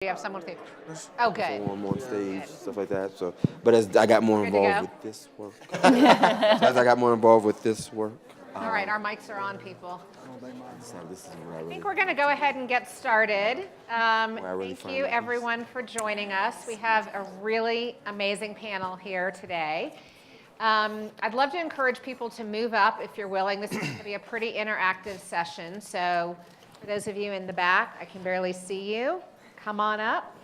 You have someone to. Oh, good. Perform on stage, stuff like that. So, but as I got more involved with this work, All right, our mics are on, people. so this is what I think we're going to go ahead and get started. Thank you, everyone, for joining us. We have a really amazing panel here today. I'd love to encourage people to move up if you're willing. This is going to be a pretty interactive session. So for those of you in the back, I can barely see you. Come on up.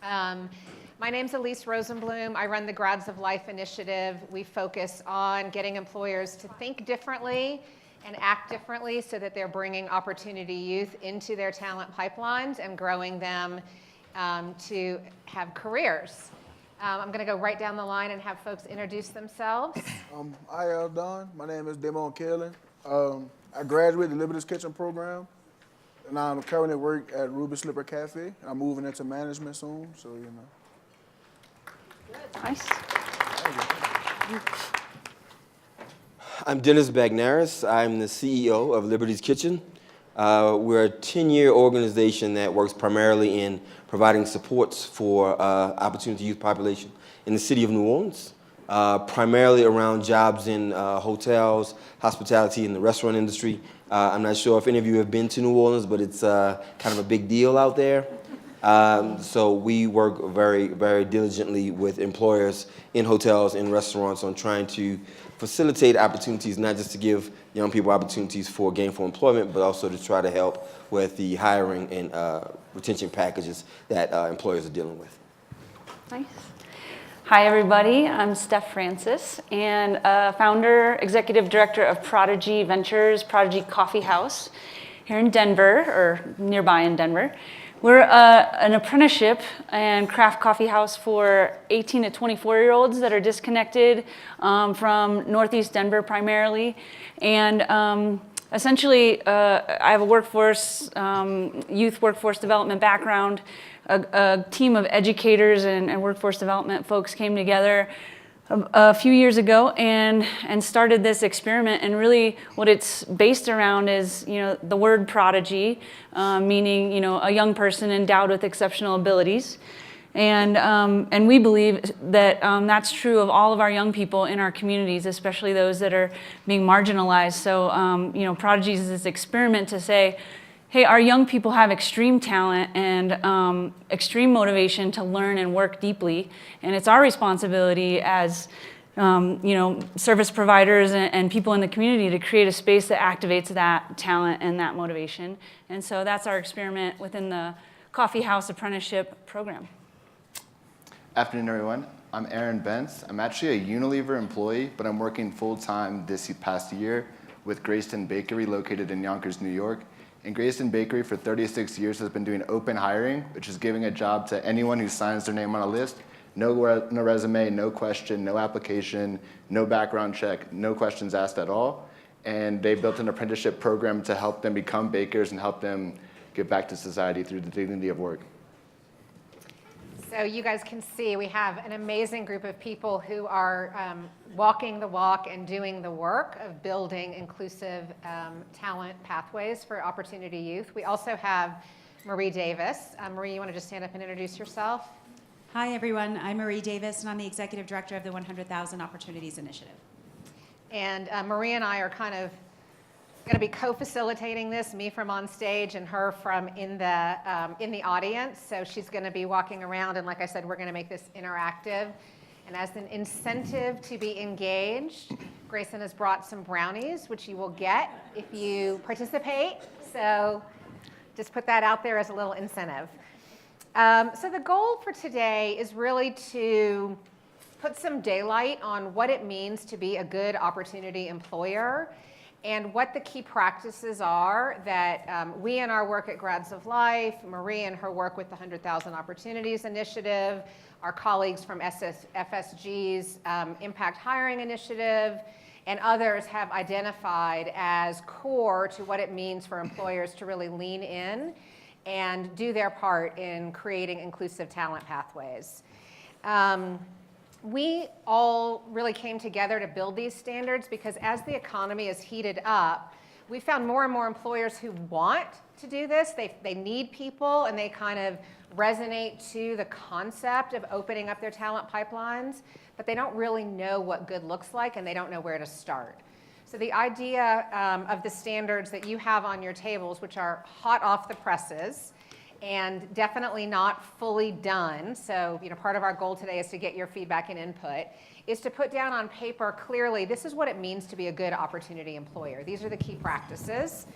My name's Elyse Rosenblum. I run the Grads of Life initiative. We focus on getting employers to think differently and act differently so that they're bringing opportunity youth into their talent pipelines and growing them to have careers. I'm going to go right down the line and have folks introduce themselves. Hi, Don. My name is Keelen. I graduated the Liberty's Kitchen program, and I'm currently work at Ruby Slipper Cafe. I'm moving into management soon, so you know. Good. Nice. I'm Bagneris. I'm the CEO of Liberty's Kitchen. We're a 10-year organization that works primarily in providing supports for opportunity youth population in the city of New Orleans, primarily around jobs in hotels, hospitality, and the restaurant industry. I'm not sure if any of you have been to New Orleans, but it's kind of a big deal out there. So we work very, very diligently with employers in hotels and restaurants on trying to facilitate opportunities, not just to give young people opportunities for gainful employment, but also to try to help with the hiring and retention packages that employers are dealing with. Nice. Hi, everybody. I'm Stef Francis, and founder, executive director of Prodigy Ventures, Prodigy Coffee House here in Denver, or nearby in Denver. We're an apprenticeship and craft coffee house for 18 to 24-year-olds that are disconnected from Northeast Denver primarily. And essentially, I have a workforce, youth workforce development background. A team of educators and workforce development folks came together a few years ago and started this experiment. And really what it's based around is, the word prodigy, meaning, a young person endowed with exceptional abilities. And we believe that that's true of all of our young people in our communities, especially those that are being marginalized. So, Prodigy is this experiment to say, hey, our young people have extreme talent and extreme motivation to learn and work deeply, and it's our responsibility as service providers and people in the community to create a space that activates that talent and that motivation. And so that's our experiment within the Coffee House Apprenticeship Program. Afternoon, everyone. I'm Erin Benz. I'm actually a Unilever employee, but I'm working full-time this past year with Graysons Bakery located in Yonkers, New York. And Graysons Bakery for 36 years has been doing open hiring, which is giving a job to anyone who signs their name on a list. No resume, no question, no application, no background check, no questions asked at all. And they built an apprenticeship program to help them become bakers and help them give back to society through the dignity of work. So you guys can see we have an amazing group of people who are walking the walk and doing the work of building inclusive talent pathways for opportunity youth. We also have Marie Davis. Marie, you want to just stand up and introduce yourself? Hi, everyone. I'm Marie Davis, and I'm the executive director of the 100,000 Opportunities Initiative. And Marie and I are kind of going to be co-facilitating this, me from on stage and her from in the audience. So she's going to be walking around, and like I said, we're going to make this interactive. And as an incentive to be engaged, Greyston has brought some brownies, which you will get if you participate. So just put that out there as a little incentive. So the goal for today is really to put some daylight on what it means to be a good opportunity employer and what the key practices are that we in our work at Grads of Life, Marie and her work with the 100,000 Opportunities Initiative, our colleagues from FSG's Impact Hiring Initiative, and others have identified as core to what it means for employers to really lean in and do their part in creating inclusive talent pathways. We all really came together to build these standards because as the economy has heated up, we found more and more employers who want to do this. They need people, and they kind of resonate to the concept of opening up their talent pipelines, but they don't really know what good looks like and they don't know where to start. So the idea of the standards that you have on your tables, which are hot off the presses and definitely not fully done, so part of our goal today is to get your feedback and input, is to put down on paper clearly, this is what it means to be a good opportunity employer. These are the key practices.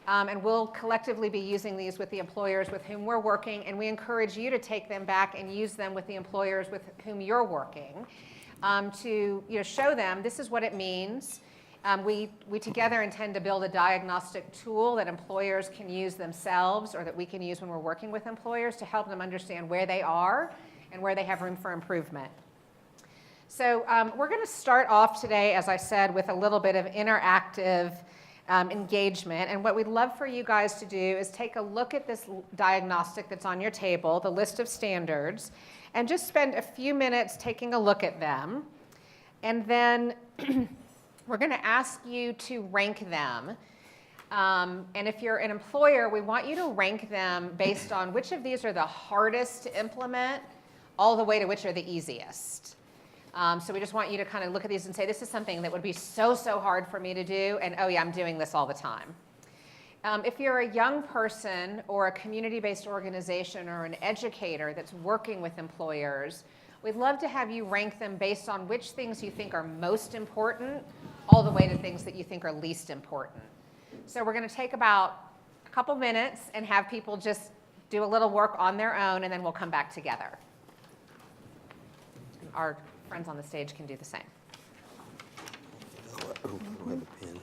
And we'll collectively be using these with the employers with whom we're working, and we encourage you to take them back and use them with the employers with whom you're working to show them this is what it means. We together intend to build a diagnostic tool that employers can use themselves or that we can use when we're working with employers to help them understand where they are and where they have room for improvement. So we're going to start off today, as I said, with a little bit of interactive engagement. And what we'd love for you guys to do is take a look at this diagnostic that's on your table, the list of standards, and just spend a few minutes taking a look at them. And then we're going to ask you to rank them. And if you're an employer, we want you to rank them based on which of these are the hardest to implement, all the way to which are the easiest. So we just want you to kind of look at these and say, this is something that would be so hard for me to do, and oh yeah, I'm doing this all the time. If you're a young person or a community-based organization or an educator that's working with employers, we'd love to have you rank them based on which things you think are most important, all the way to things that you think are least important. So we're going to take about a couple minutes and have people just do a little work on their own, and then we'll come back together. Our friends on the stage can do the same. I don't have a pen.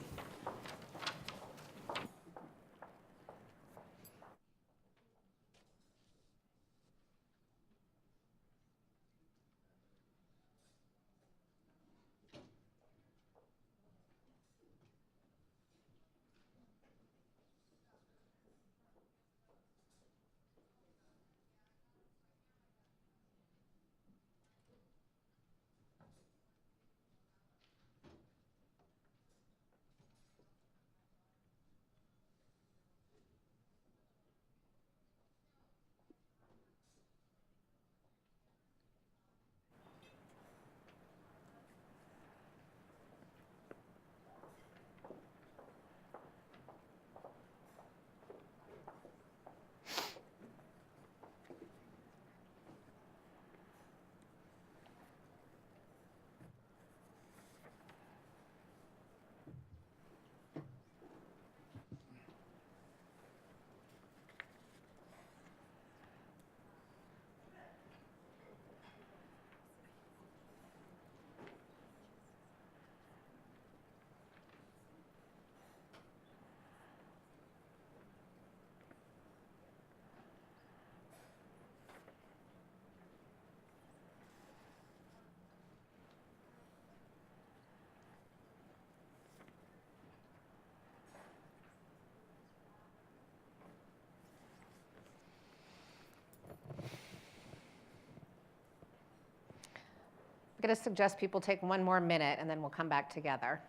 I'm going to suggest people take one more minute, and then we'll come back together.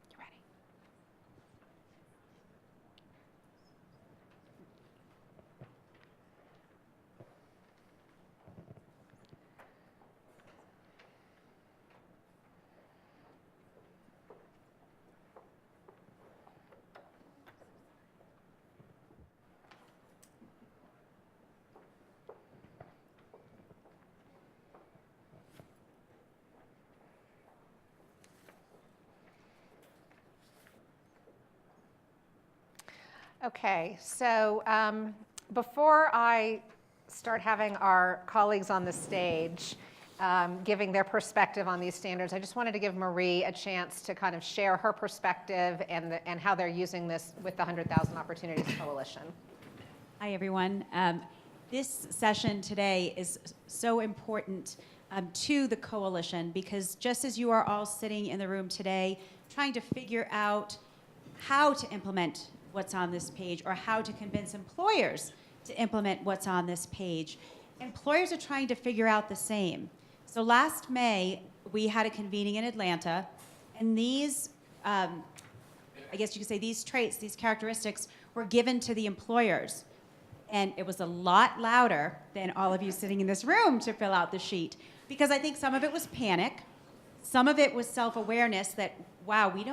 You ready? Okay, so before I start having our colleagues on the stage giving their perspective on these standards, I just wanted to give Marie a chance to kind of share her perspective and how they're using this with the 100,000 Opportunities Coalition. Hi, everyone. This session today is so important to the coalition because just as you are all sitting in the room today trying to figure out how to implement what's on this page or how to convince employers to implement what's on this page, employers are trying to figure out the same. So last May, we had a convening in Atlanta, and these, I guess you could say these traits, these characteristics were given to the employers. And it was a lot louder than all of you sitting in this room to fill out the sheet. Because I think some of it was panic. Some of it was self-awareness that, wow, we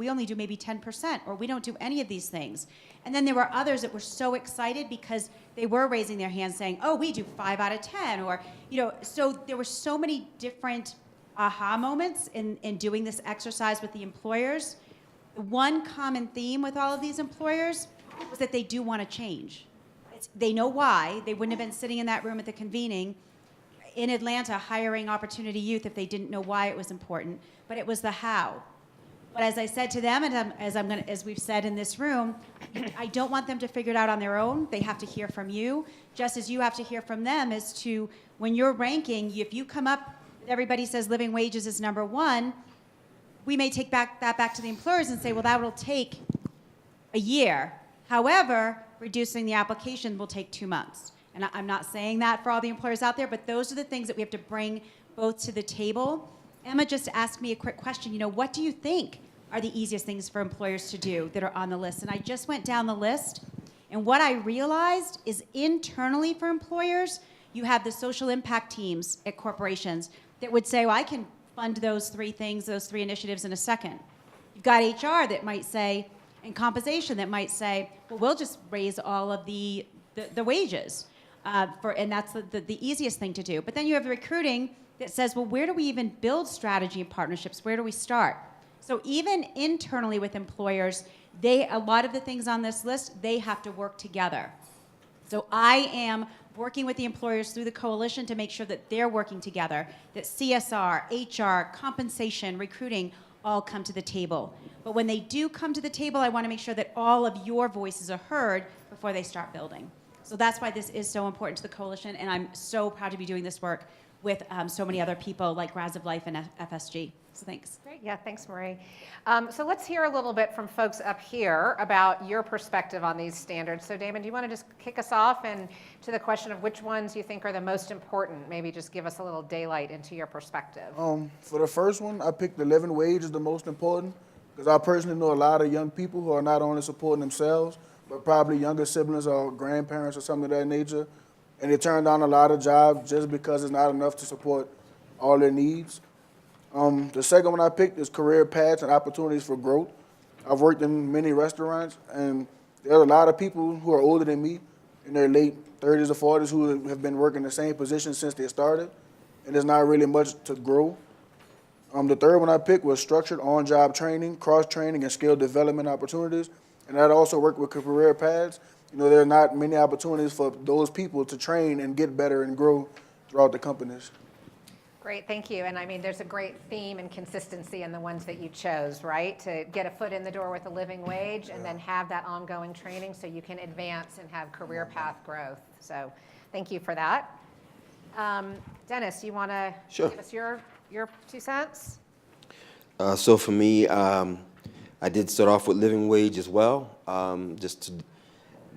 only do maybe 10%, or we don't do any of these things. And then there were others that were so excited because they were raising their hands saying, oh, we do 5 out of 10, or, so there were so many different aha moments in doing this exercise with the employers. The one common theme with all of these employers was that they do want to change. They know why. They wouldn't have been sitting in that room at the convening in Atlanta hiring Opportunity Youth if they didn't know why it was important, but it was the how. But as I said to them, and as we've said in this room, I don't want them to figure it out on their own. They have to hear from you, just as you have to hear from them as to when you're ranking, if you come up, everybody says living wages is number 1, we may take that back to the employers and say, well, that will take a year. However, reducing the application will take 2 months. And I'm not saying that for all the employers out there, but those are the things that we have to bring both to the table. Emma just asked me a quick question. What do you think are the easiest things for employers to do that are on the list? And I just went down the list. And what I realized is internally for employers, you have the social impact teams at corporations that would say, well, I can fund those 3 things, those 3 initiatives in a second. You've got HR that might say, and compensation that might say, well, we'll just raise all of the wages. And that's the easiest thing to do. But then you have the recruiting that says, well, where do we even build strategy and partnerships? Where do we start? So even internally with employers, a lot of the things on this list, they have to work together. So I am working with the employers through the coalition to make sure that they're working together, that CSR, HR, compensation, recruiting all come to the table. But when they do come to the table, I want to make sure that all of your voices are heard before they start building. So that's why this is so important to the coalition, and I'm so proud to be doing this work with so many other people like Raz of Life and FSG. So thanks. Great. Yeah, thanks, Marie. So let's hear a little bit from folks up here about your perspective on these standards. So Damon, do you want to just kick us off and to the question of which ones you think are the most important? Maybe just give us a little daylight into your perspective. For the first one, I picked the living wage as the most important because I personally know a lot of young people who are not only supporting themselves, but probably younger siblings or grandparents or something of that nature. And they turn down a lot of jobs just because it's not enough to support all their needs. The second one I picked is career paths and opportunities for growth. I've worked in many restaurants, and there are a lot of people who are older than me, in their late 30s or 40s, who have been working the same position since they started, and there's not really much to grow. The third one I picked was structured on-job training, cross-training, and skill development opportunities, and that also worked with career paths. There are not many opportunities for those people to train and get better and grow throughout the companies. Great, thank you. And I mean, there's a great theme and consistency in the ones that you chose, right? To get a foot in the door with a living wage and then have that ongoing training so you can advance and have career path growth. So thank you for that. Dennis, you want to give us your 2 cents? So for me, I did start off with living wage as well. Just to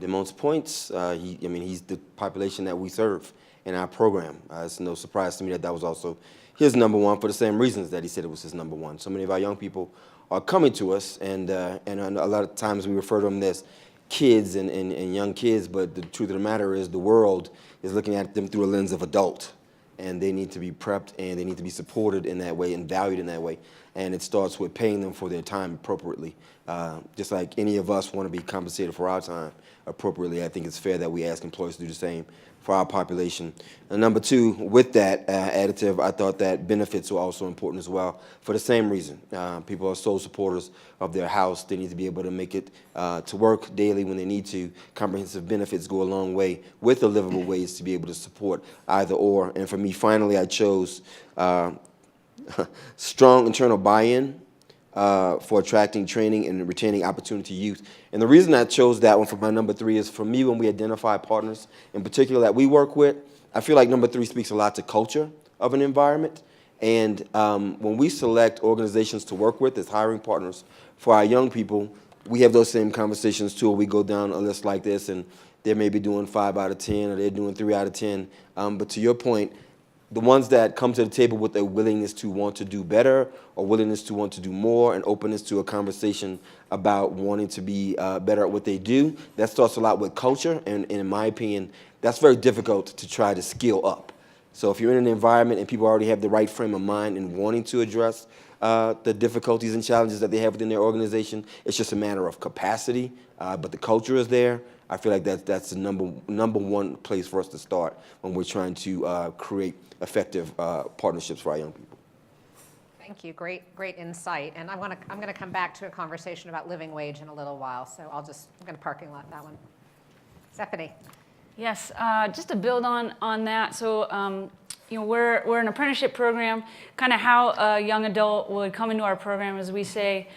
Damon's points, he's the population that we serve in our program. It's no surprise to me that was also his number 1 for the same reasons that he said it was his number 1. So many of our young people are coming to us, and a lot of times we refer to them as kids and young kids, but the truth of the matter is the world is looking at them through a lens of adult, and they need to be prepped and they need to be supported in that way and valued in that way. And it starts with paying them for their time appropriately. Just like any of us want to be compensated for our time appropriately, I think it's fair that we ask employers to do the same for our population. And number 2, with that additive, I thought that benefits were also important as well for the same reason. People are sole supporters of their house. They need to be able to make it to work daily when they need to. Comprehensive benefits go a long way with a livable wage to be able to support either or. And for me, finally, I chose strong internal buy-in for attracting, training, and retaining opportunity youth. And the reason I chose that one for my number 3 is, for me, when we identify partners in particular that we work with, I feel like number 3 speaks a lot to culture of an environment. And when we select organizations to work with as hiring partners for our young people, we have those same conversations too. We go down a list like this, and they may be doing 5 out of 10, or they're doing 3 out of 10. But to your point, the ones that come to the table with a willingness to want to do better or willingness to want to do more and openness to a conversation about wanting to be better at what they do, that starts a lot with culture. And in my opinion, that's very difficult to try to skill up. So if you're in an environment and people already have the right frame of mind and wanting to address the difficulties and challenges that they have within their organization, it's just a matter of capacity, but the culture is there. I feel like that's the number one place for us to start when we're trying to create effective partnerships for our young people. Thank you. Great insight. And I'm going to come back to a conversation about living wage in a little while. So I'm going to parking lot that one. Stephanie. Yes, just to build on that. So, we're an apprenticeship program. Kind of how a young adult would come into our program is we say,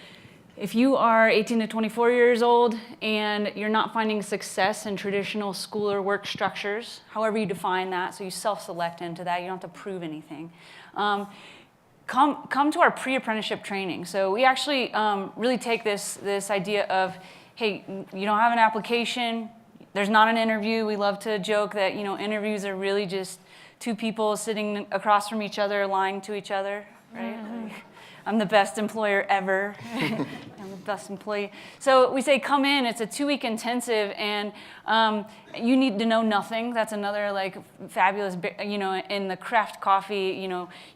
if you are 18 to 24 years old and you're not finding success in traditional school or work structures, however you define that, so you self-select into that, you don't have to prove anything, come to our pre-apprenticeship training. So we actually really take this idea of, hey, you don't have an application, there's not an interview. We love to joke that, interviews are really just two people sitting across from each other lying to each other, right? Mm-hmm. I'm the best employer ever. I'm the best employee. So we say, come in. It's a 2-week intensive, and you need to know nothing. That's another fabulous. In the craft coffee,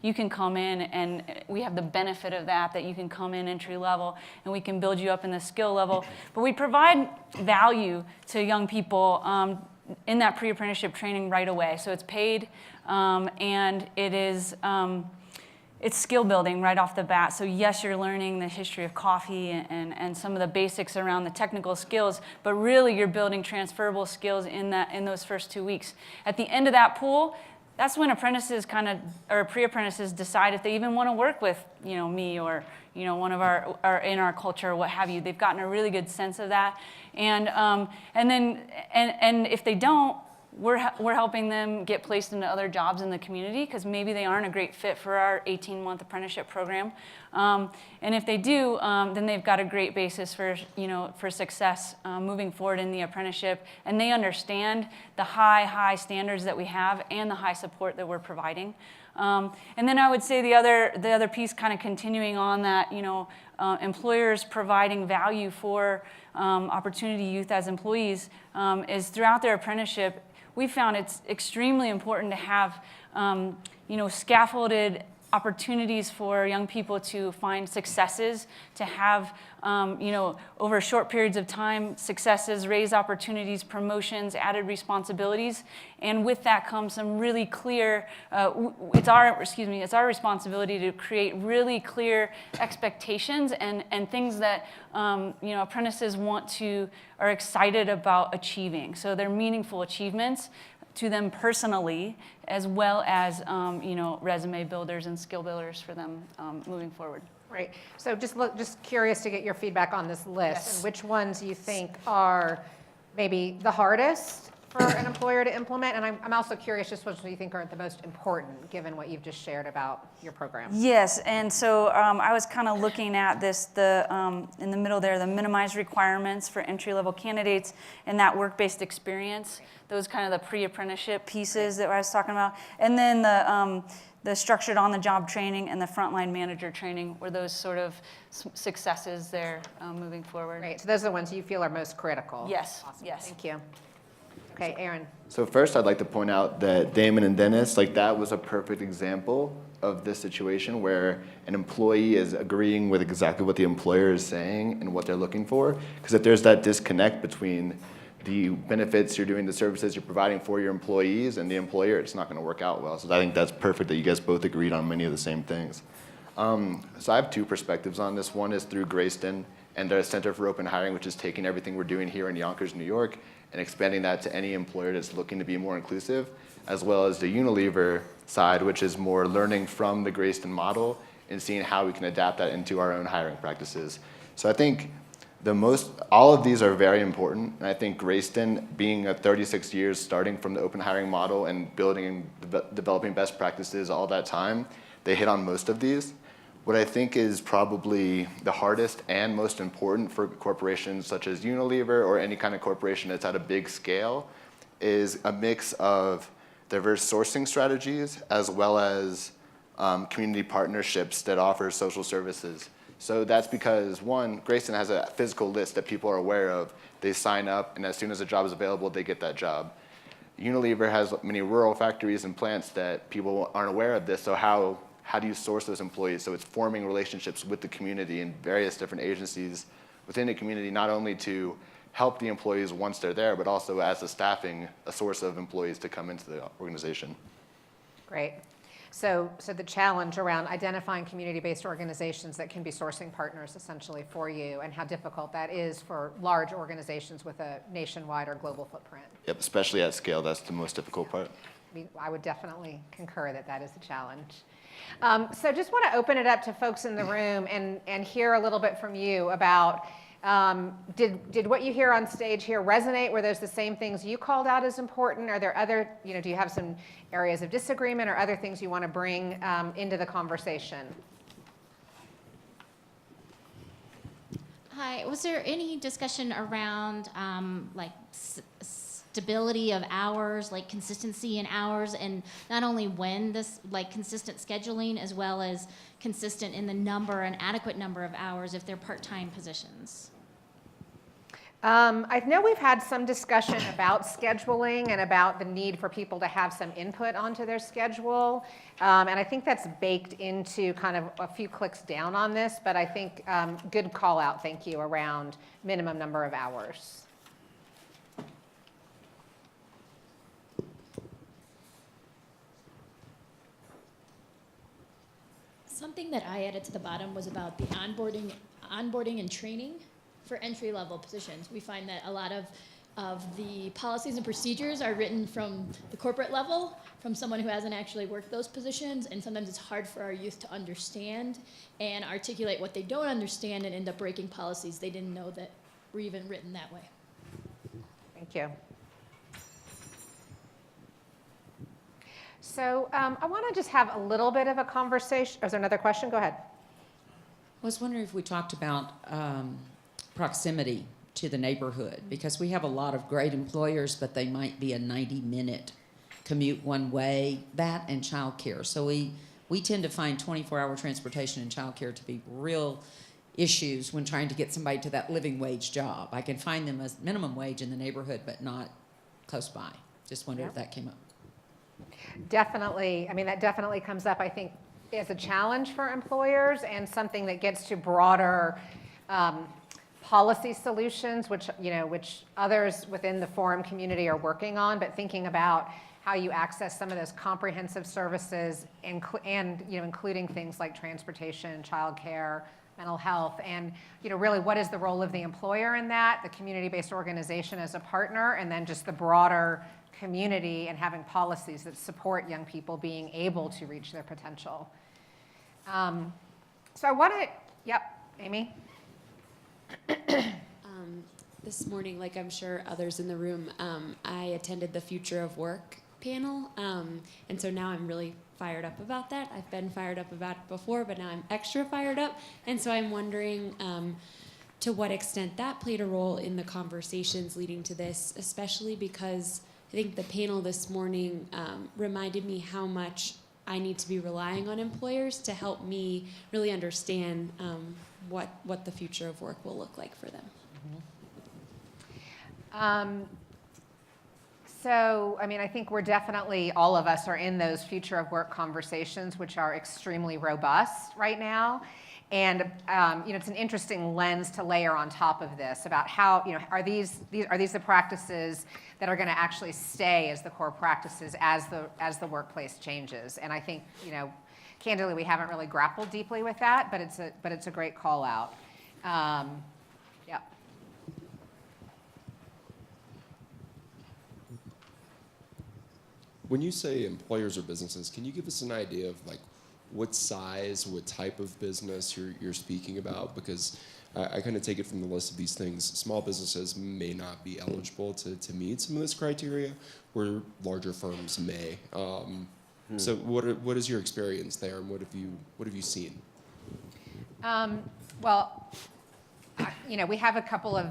you can come in, and we have the benefit of that you can come in entry level, and we can build you up in the skill level. But we provide value to young people in that pre-apprenticeship training right away. So it's paid, and it is. It's skill building right off the bat. So yes, you're learning the history of coffee and some of the basics around the technical skills, but really you're building transferable skills in those first 2 weeks. At the end of that pool, that's when apprentices or pre-apprentices decide if they even want to work with, me or, one of our in our culture or what have you. They've gotten a really good sense of that. And if they don't, we're helping them get placed into other jobs in the community because maybe they aren't a great fit for our 18-month apprenticeship program. And if they do, then they've got a great basis for success moving forward in the apprenticeship. And they understand the high standards that we have and the high support that we're providing. And then I would say the other piece, kind of continuing on that, employers providing value for opportunity youth as employees is throughout their apprenticeship. We found it's extremely important to have, scaffolded opportunities for young people to find successes, to have, over short periods of time, successes, raise opportunities, promotions, added responsibilities. And with that comes some really clear, it's our responsibility to create really clear expectations and things that, apprentices are excited about achieving. So they're meaningful achievements to them personally, as well as resume builders and skill builders for them moving forward. Right. So just curious to get your feedback on this list. Yes. And which ones you think are maybe the hardest for an employer to implement? And I'm also curious just which you think are the most important, given what you've just shared about your program. Yes, and so I was kind of looking at this, in the middle there, the minimized requirements for entry-level candidates and that work-based experience, those kind of the pre-apprenticeship pieces that I was talking about. And then the structured on-the-job training and the frontline manager training were those sort of successes there moving forward. Right, so those are the ones you feel are most critical. Yes, Awesome. yes. Thank you. Okay, Erin. So first, I'd like to point out that Damon and Dennis, that was a perfect example of this situation where an employee is agreeing with exactly what the employer is saying and what they're looking for. Because if there's that disconnect between the benefits you're doing, the services you're providing for your employees and the employer, it's not going to work out well. So I think that's perfect that you guys both agreed on many of the same things. So I have two perspectives on this. One is through Greyston and their Center for Open Hiring, which is taking everything we're doing here in Yonkers, New York, and expanding that to any employer that's looking to be more inclusive, as well as the Unilever side, which is more learning from the Greyston model and seeing how we can adapt that into our own hiring practices. So I think all of these are very important, and I think Greyston, being 36 years starting from the open hiring model and building and developing best practices all that time, they hit on most of these. What I think is probably the hardest and most important for corporations such as Unilever or any kind of corporation that's at a big scale is a mix of diverse sourcing strategies, as well as community partnerships that offer social services. So that's because, one, Greyston has a physical list that people are aware of. They sign up, and as soon as a job is available, they get that job. Unilever has many rural factories and plants that people aren't aware of this, so how do you source those employees? So it's forming relationships with the community and various different agencies within the community, not only to help the employees once they're there, but also as a source of employees to come into the organization. Great. So the challenge around identifying community-based organizations that can be sourcing partners essentially for you, and how difficult that is for large organizations with a nationwide or global footprint. Yep, especially at scale, that's the most difficult part. I would definitely concur that that is a challenge. So just want to open it up to folks in the room and hear a little bit from you about, did what you hear on stage here resonate? Were those the same things you called out as important? Are there other, do you have some areas of disagreement or other things you want to bring into the conversation? Hi, was there any discussion around stability of hours, like consistency in hours, and not only when this, like consistent scheduling, as well as consistent in the number and adequate number of hours if they're part-time positions? I know we've had some discussion about scheduling and about the need for people to have some input onto their schedule. And I think that's baked into kind of a few clicks down on this, but I think good call out, thank you, around minimum number of hours. Something that I added to the bottom was about the onboarding and training for entry-level positions. We find that a lot of the policies and procedures are written from the corporate level, from someone who hasn't actually worked those positions, and sometimes it's hard for our youth to understand and articulate what they don't understand and end up breaking policies they didn't know that were even written that way. Thank you. So I want to just have a little bit of a conversation. Is there another question? Go ahead. I was wondering if we talked about proximity to the neighborhood, because we have a lot of great employers, but they might be a 90-minute commute one way, that and childcare. So we tend to find 24-hour transportation and childcare to be real issues when trying to get somebody to that living wage job. I can find them as minimum wage in the neighborhood, but not close by. Just wondered if that came up. Definitely. I mean, that definitely comes up, I think, as a challenge for employers, and something that gets to broader policy solutions, which others within the forum community are working on, but thinking about how you access some of those comprehensive services and including things like transportation, childcare, mental health, and really what is the role of the employer in that, the community-based organization as a partner, and then just the broader community and having policies that support young people being able to reach their potential. So I want to, yep, Amy? This morning, like I'm sure others in the room, I attended the Future of Work panel, and so now I'm really fired up about that. I've been fired up about it before, but now I'm extra fired up, and so I'm wondering to what extent that played a role in the conversations leading to this, especially because I think the panel this morning reminded me how much I need to be relying on employers to help me really understand what the future of work will look like for them. So, I mean, I think we're definitely, all of us are in those future of work conversations, which are extremely robust right now. And it's an interesting lens to layer on top of this about how, are these the practices that are going to actually stay as the core practices as the workplace changes? And I think, candidly, we haven't really grappled deeply with that, but it's a great call out. Yeah. When you say employers or businesses, can you give us an idea of what size, what type of business you're speaking about? Because I kind of take it from the list of these things. Small businesses may not be eligible to meet some of this criteria, where larger firms may. So what is your experience there, and what have you seen? Well, we have a couple of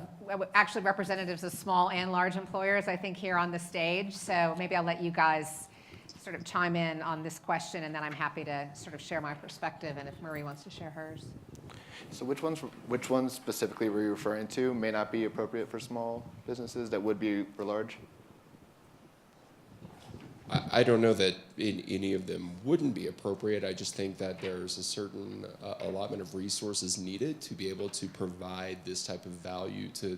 actually representatives of small and large employers, I think, here on the stage. So maybe I'll let you guys sort of chime in on this question, and then I'm happy to sort of share my perspective, and if Marie wants to share hers. So which ones specifically were you referring to may not be appropriate for small businesses that would be for large? I don't know that any of them wouldn't be appropriate. I just think that there's a certain allotment of resources needed to be able to provide this type of value to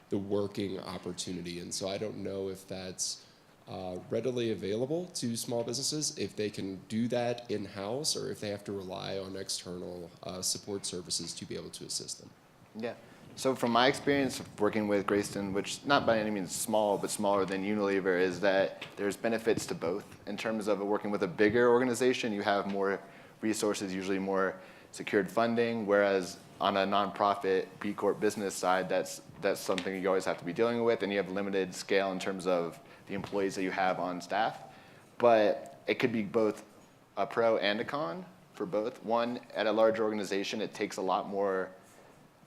the working opportunity. And so I don't know if that's readily available to small businesses, if they can do that in-house, or if they have to rely on external support services to be able to assist them. Yeah. So from my experience of working with Greyston, which not by any means small, but smaller than Unilever, is that there's benefits to both. In terms of working with a bigger organization, you have more resources, usually more secured funding, whereas on a nonprofit B Corp business side, that's something you always have to be dealing with, and you have limited scale in terms of the employees that you have on staff. But it could be both a pro and a con for both. One, at a larger organization, it takes a lot more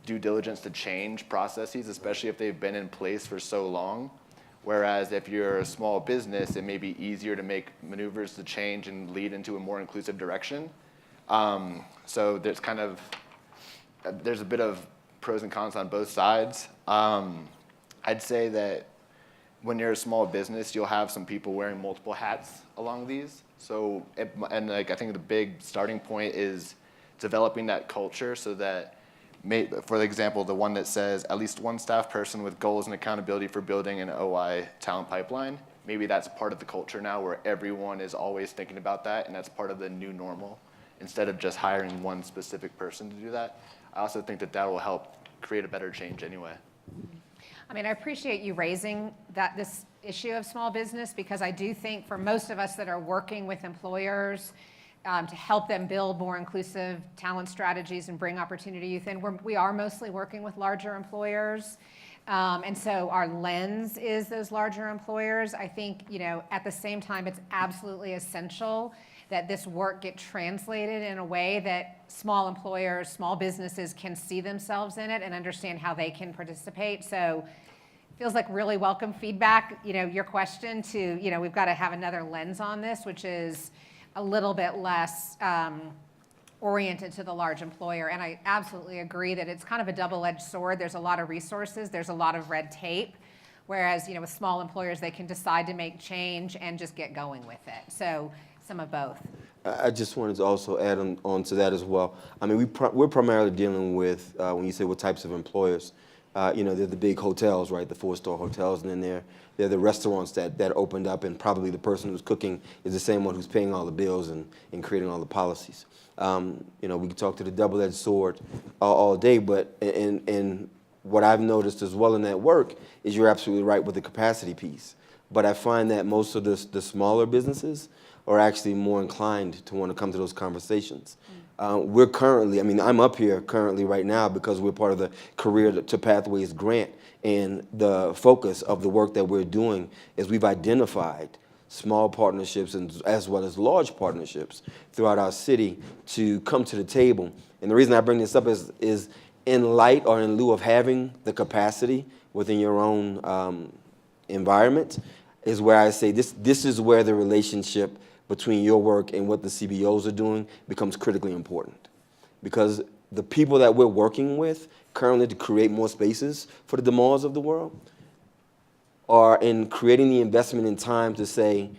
due diligence to change processes, especially if they've been in place for so long. Whereas if you're a small business, it may be easier to make maneuvers to change and lead into a more inclusive direction. So there's there's a bit of pros and cons on both sides. I'd say that when you're a small business, you'll have some people wearing multiple hats along these. So, I think the big starting point is developing that culture so that, for example, the one that says at least one staff person with goals and accountability for building an OI talent pipeline. Maybe that's part of the culture now where everyone is always thinking about that, and that's part of the new normal instead of just hiring one specific person to do that. I also think that will help create a better change anyway. I mean, I appreciate you raising this issue of small business, because I do think for most of us that are working with employers to help them build more inclusive talent strategies and bring opportunity youth in, we are mostly working with larger employers. And so our lens is those larger employers. I think, at the same time, it's absolutely essential that this work get translated in a way that small employers, small businesses can see themselves in it and understand how they can participate. So it feels like really welcome feedback. Your question to, we've got to have another lens on this, which is a little bit less oriented to the large employer. And I absolutely agree that it's kind of a double-edged sword. There's a lot of resources. There's a lot of red tape. Whereas, with small employers, they can decide to make change and just get going with it. So some of both. I just wanted to also add on to that as well. I mean, we're primarily dealing with, when you say what types of employers, they're the big hotels, right, the 4-star hotels, and then they're the restaurants that opened up, and probably the person who's cooking is the same one who's paying all the bills and creating all the policies. We can talk to the double-edged sword all day, but and what I've noticed as well in that work is you're absolutely right with the capacity piece. But I find that most of the smaller businesses are actually more inclined to want to come to those conversations. We're currently, I'm up here currently right now because we're part of the Career to Pathways grant, and the focus of the work that we're doing is we've identified small partnerships and as well as large partnerships throughout our city to come to the table. And the reason I bring this up is in light or in lieu of having the capacity within your own environment, is where I say this is where the relationship between your work and what the CBOs are doing becomes critically important. Because the people that we're working with currently to create more spaces for the DeMars of the world are in creating the investment in time to say,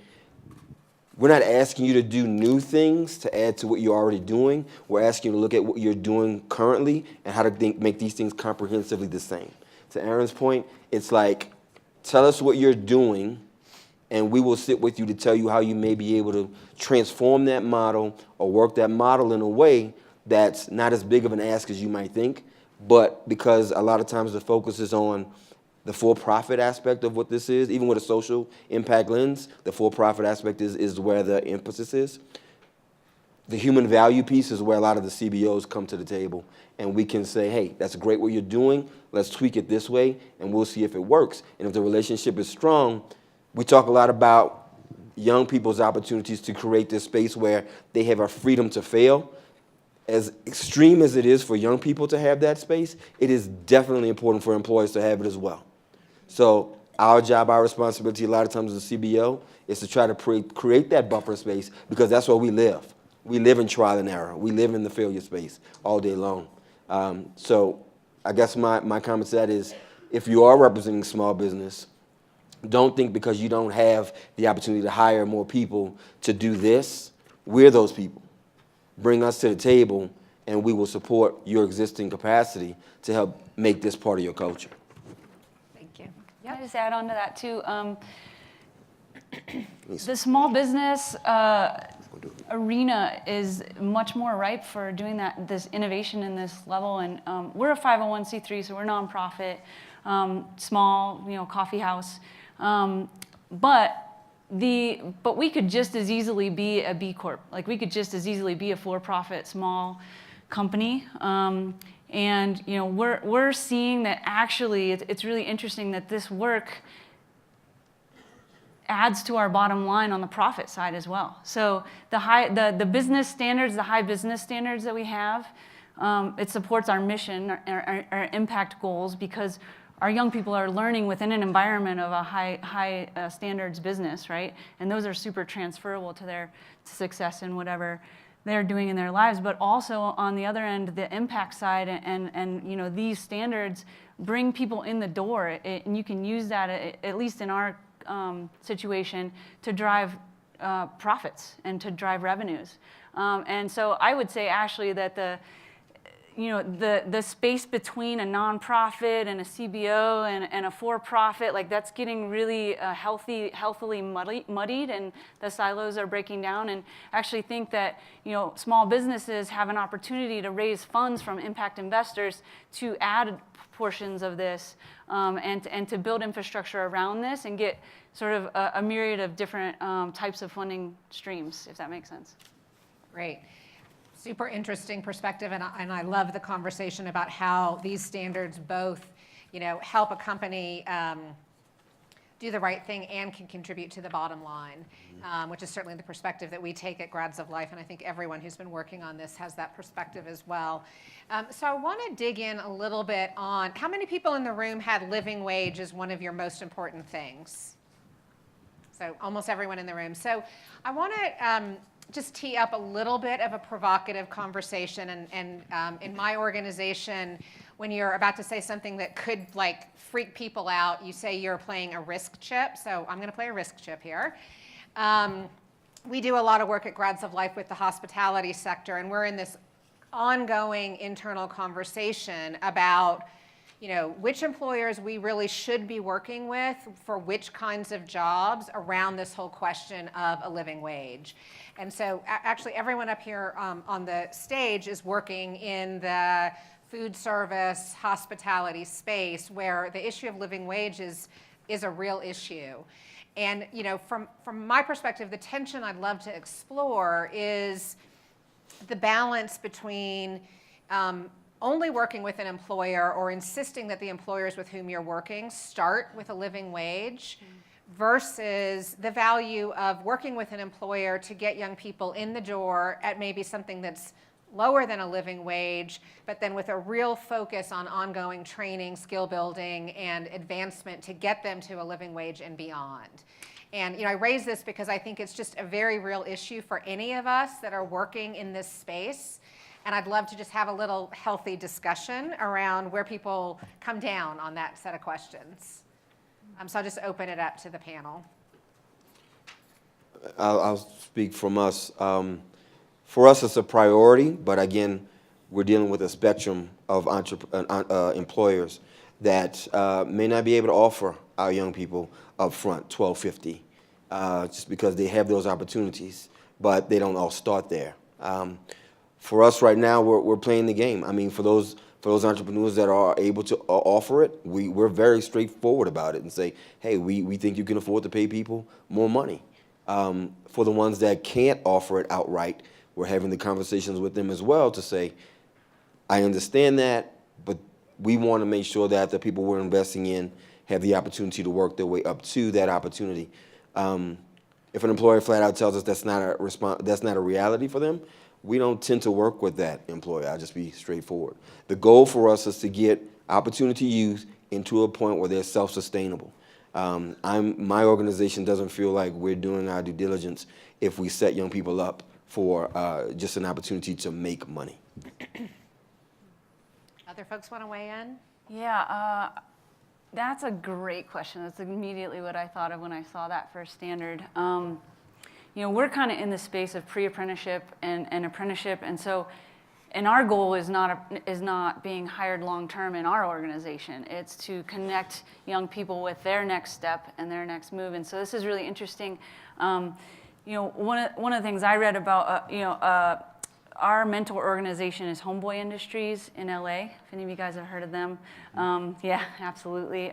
we're not asking you to do new things to add to what you're already doing. We're asking you to look at what you're doing currently and how to make these things comprehensively the same. To Erin's point, it's like, tell us what you're doing, and we will sit with you to tell you how you may be able to transform that model or work that model in a way that's not as big of an ask as you might think, but because a lot of times the focus is on the for-profit aspect of what this is, even with a social impact lens, the for-profit aspect is where the emphasis is. The human value piece is where a lot of the CBOs come to the table, and we can say, hey, that's great what you're doing, let's tweak it this way, and we'll see if it works. And if the relationship is strong, we talk a lot about young people's opportunities to create this space where they have a freedom to fail. As extreme as it is for young people to have that space, it is definitely important for employers to have it as well. So Our job, our responsibility a lot of times as a CBO is to try to create that buffer space because that's where we live. We live in trial and error. We live in the failure space all day long. So I guess my comment to that is if you are representing small business, don't think because you don't have the opportunity to hire more people to do this, we're those people. Bring us to the table and we will support your existing capacity to help make this part of your culture. Thank you. Can I just add on to that too? The small business arena is much more ripe for doing this innovation in this level. And we're a 501c3, so we're nonprofit, small, coffee house. But we could just as easily be a B Corp. Like we could just as easily be a for-profit small company. And we're seeing that actually it's really interesting that this work adds to our bottom line on the profit side as well. So the business standards, the high business standards that we have, it supports our mission, our impact goals, because our young people are learning within an environment of a high standards business, right? And those are super transferable to their success in whatever they're doing in their lives. But also on the other end, the impact side and these standards bring people in the door, and you can use that at least in our situation to drive profits and to drive revenues. And so I would say, Ashley, that the space between a nonprofit and a CBO and a for-profit, like that's getting really healthily muddied, and the silos are breaking down. And actually think that small businesses have an opportunity to raise funds from impact investors to add portions of this and to build infrastructure around this and get sort of a myriad of different types of funding streams, if that makes sense. Great. Super interesting perspective, and I love the conversation about how these standards both, help a company do the right thing and can contribute to the bottom line, which is certainly the perspective that we take at Grads of Life, and I think everyone who's been working on this has that perspective as well. So I want to dig in a little bit on how many people in the room had living wage as one of your most important things? So almost everyone in the room. So I want to just tee up a little bit of a provocative conversation. And in my organization, when you're about to say something that could freak people out, you say you're playing a risk chip. So I'm going to play a risk chip here. We do a lot of work at Grads of Life with the hospitality sector, and we're in this ongoing internal conversation about which employers we really should be working with for which kinds of jobs around this whole question of a living wage. And so actually everyone up here on the stage is working in the food service, hospitality space where the issue of living wage is a real issue. And from my perspective, the tension I'd love to explore is the balance between only working with an employer or insisting that the employers with whom you're working start with a living wage versus the value of working with an employer to get young people in the door at maybe something that's lower than a living wage, but then with a real focus on ongoing training, skill building, and advancement to get them to a living wage and beyond. And I raise this because I think it's just a very real issue for any of us that are working in this space. And I'd love to just have a little healthy discussion around where people come down on that set of questions. So I'll just open it up to the panel. I'll speak from us. For us, it's a priority, but again, we're dealing with a spectrum of employers that may not be able to offer our young people upfront $12.50 just because they have those opportunities, but they don't all start there. For us right now, we're playing the game. I mean, for those entrepreneurs that are able to offer it, we're very straightforward about it and say, hey, we think you can afford to pay people more money. For the ones that can't offer it outright, we're having the conversations with them as well to say, I understand that, but we want to make sure that the people we're investing in have the opportunity to work their way up to that opportunity. If an employer flat out tells us that's not a reality for them, we don't tend to work with that employer. I'll just be straightforward. The goal for us is to get opportunity youth into a point where they're self-sustainable. My organization doesn't feel like we're doing our due diligence if we set young people up for just an opportunity to make money. Other folks want to weigh in? Yeah, that's a great question. That's immediately what I thought of when I saw that first standard. You know, we're kind of in the space of pre-apprenticeship and apprenticeship, and our goal is not being hired long-term in our organization. It's to connect young people with their next step and their next move. And so this is really interesting. You know, one of the things I read about, our mentor organization is Homeboy Industries in LA. If any of you guys have heard of them. Yeah, absolutely.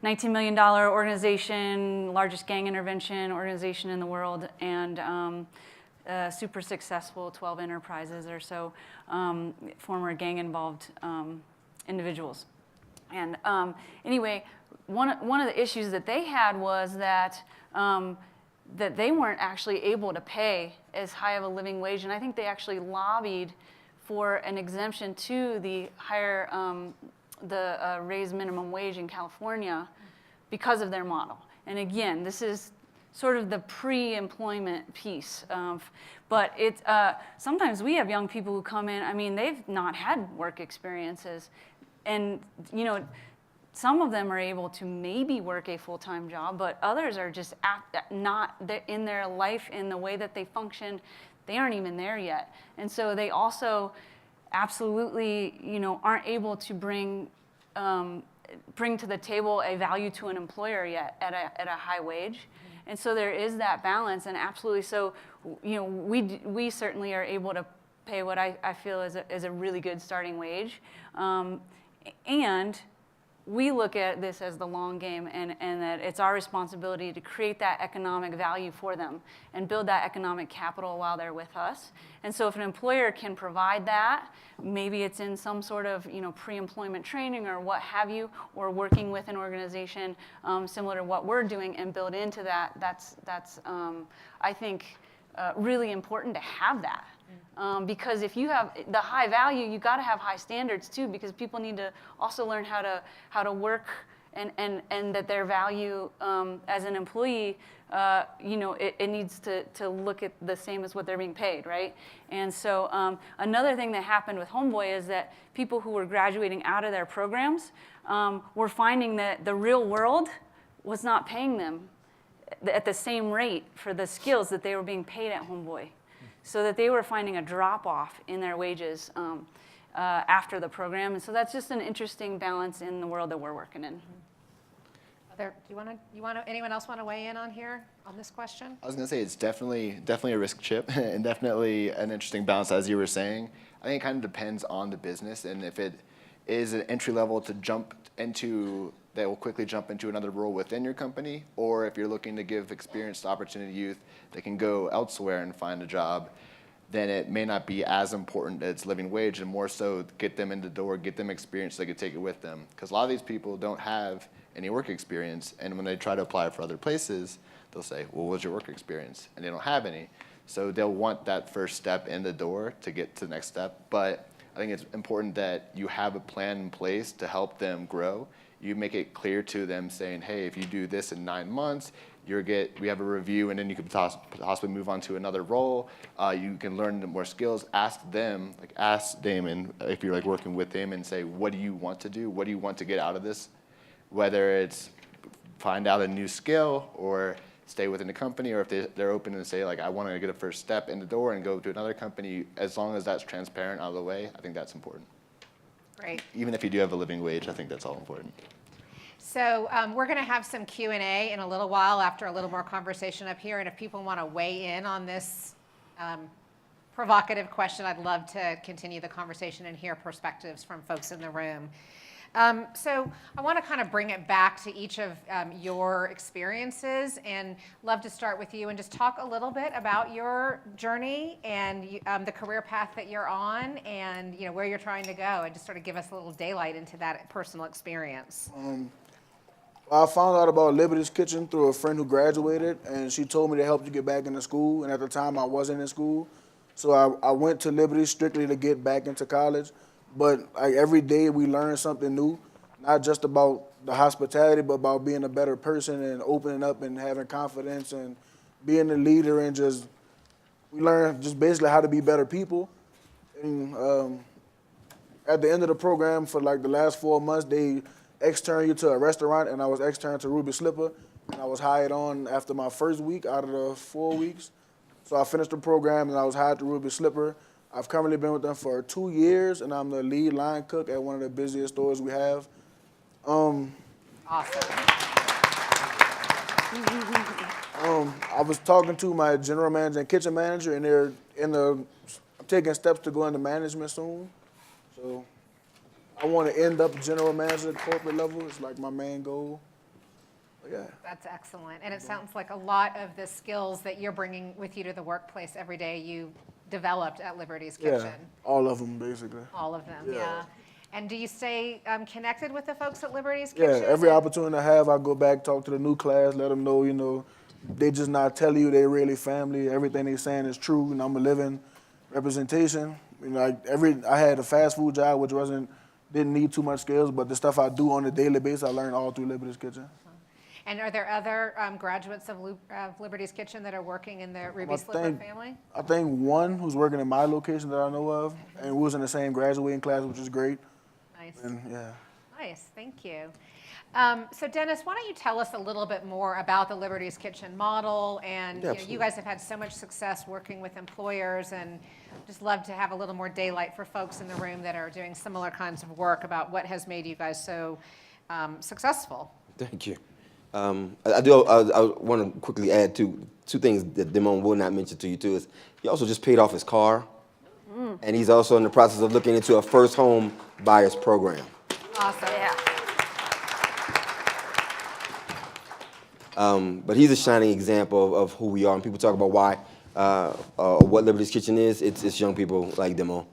$19 million organization, largest gang intervention organization in the world, and super successful, 12 enterprises or so, former gang-involved individuals. And anyway, one of the issues that they had was that that they weren't actually able to pay as high of a living wage, and I think they actually lobbied for an exemption to the higher, raised minimum wage in California because of their model. And again, this is sort of the pre-employment piece. But it's, sometimes we have young people who come in, I mean, they've not had work experiences. And, you know, some of them are able to maybe work a full-time job, but others are just not in their life, in the way that they function, they aren't even there yet. And so they also absolutely, you know, aren't able to bring to the table a value to an employer yet at a high wage. And so there is that balance, and absolutely, so, you know, we certainly are able to pay what I feel is a really good starting wage. And we look at this as the long game, and that it's our responsibility to create that economic value for them and build that economic capital while they're with us. And so if an employer can provide that, maybe it's in some sort of, you know, pre-employment training or what have you, or working with an organization similar to what we're doing and build into that, that's I think, really important to have that. Because if you have the high value, you got to have high standards too, because people need to also learn how to work, and that their value as an employee, you know, it needs to look at the same as what they're being paid, right? And so another thing that happened with Homeboy is that people who were graduating out of their programs were finding that the real world was not paying them at the same rate for the skills that they were being paid at Homeboy. So that they were finding a drop-off in their wages after the program. And so that's just an interesting balance in the world that we're working in. Anyone else want to weigh in on here, on this question? I was going to say it's definitely a risk chip and definitely an interesting balance, as you were saying. I think it kind of depends on the business, and if it is an entry level to jump into, that will quickly jump into another role within your company, or if you're looking to give experienced opportunity youth that can go elsewhere and find a job, then it may not be as important as living wage, and more so get them in the door, get them experience so they can take it with them. Because a lot of these people don't have any work experience, and when they try to apply for other places, they'll say, well, what's your work experience? And they don't have any. So they'll want that first step in the door to get to the next step. But I think it's important that you have a plan in place to help them grow. You make it clear to them saying, hey, if you do this in 9 months, we have a review, and then you could possibly move on to another role. You can learn more skills. Ask them, like ask Damon, if you're like working with him, and say, what do you want to do? What do you want to get out of this? Whether it's find out a new skill or stay within the company, or if they're open and say, like, I want to get a first step in the door and go to another company, as long as that's transparent out of the way, I think that's important. Great. Even if you do have a living wage, I think that's all important. So we're going to have some Q&A in a little while after a little more conversation up here. And if people want to weigh in on this provocative question, I'd love to continue the conversation and hear perspectives from folks in the room. So I want to kind of bring it back to each of your experiences, and love to start with you and just talk a little bit about your journey and the career path that you're on, and where you're trying to go, and just sort of give us a little daylight into that personal experience. I found out about Liberty's Kitchen through a friend who graduated, and she told me to help you get back into school, and at the time I wasn't in school. So I went to Liberty strictly to get back into college. But every day we learn something new, not just about the hospitality, but about being a better person and opening up and having confidence and being a leader, and we learn just basically how to be better people. And at the end of the program, for like the last 4 months, they extern you to a restaurant, and I was externed to Ruby Slipper, and I was hired on after my first week out of the 4 weeks. So I finished the program, and I was hired to Ruby Slipper. I've currently been with them for 2 years, and I'm the lead line cook at one of the busiest stores we have. Awesome. I was talking to my general manager and kitchen manager, and I'm taking steps to go into management soon. So I want to end up general manager at corporate level. It's like my main goal. But yeah. That's excellent. And it sounds like a lot of the skills that you're bringing with you to the workplace every day you developed at Liberty's Kitchen. Yeah, all of them basically. All of them, yeah. Yeah. And do you stay connected with the folks at Liberty's Yeah, Kitchen? every opportunity I have, I go back, talk to the new class, let them know, they just not telling you they really family. Everything they saying is true, and I'm a living representation. I had a fast food job, which didn't need too much skills, but the stuff I do on a daily basis, I learned all through Liberty's Kitchen. And are there other graduates of Liberty's Kitchen that are working in the Ruby Slipper family? I think one who's working in my location that I know of, and we was in the same graduating class, which is great. Nice. And yeah. Nice, thank you. So Dennis, why don't you tell us a little bit more about the Liberty's Kitchen model, and you guys have had so much success working with employers, and just love to have a little more daylight for folks in the room that are doing similar kinds of work about what has made you guys so successful. Thank you. I want to quickly add two things that Demone will not mention to you too. Is he also just paid off his car, and he's also in the process of looking into a first home buyers program. Awesome. Yeah. But he's a shining example of who we are. And people talk about why, what Liberty's Kitchen is. It's young people like Demone.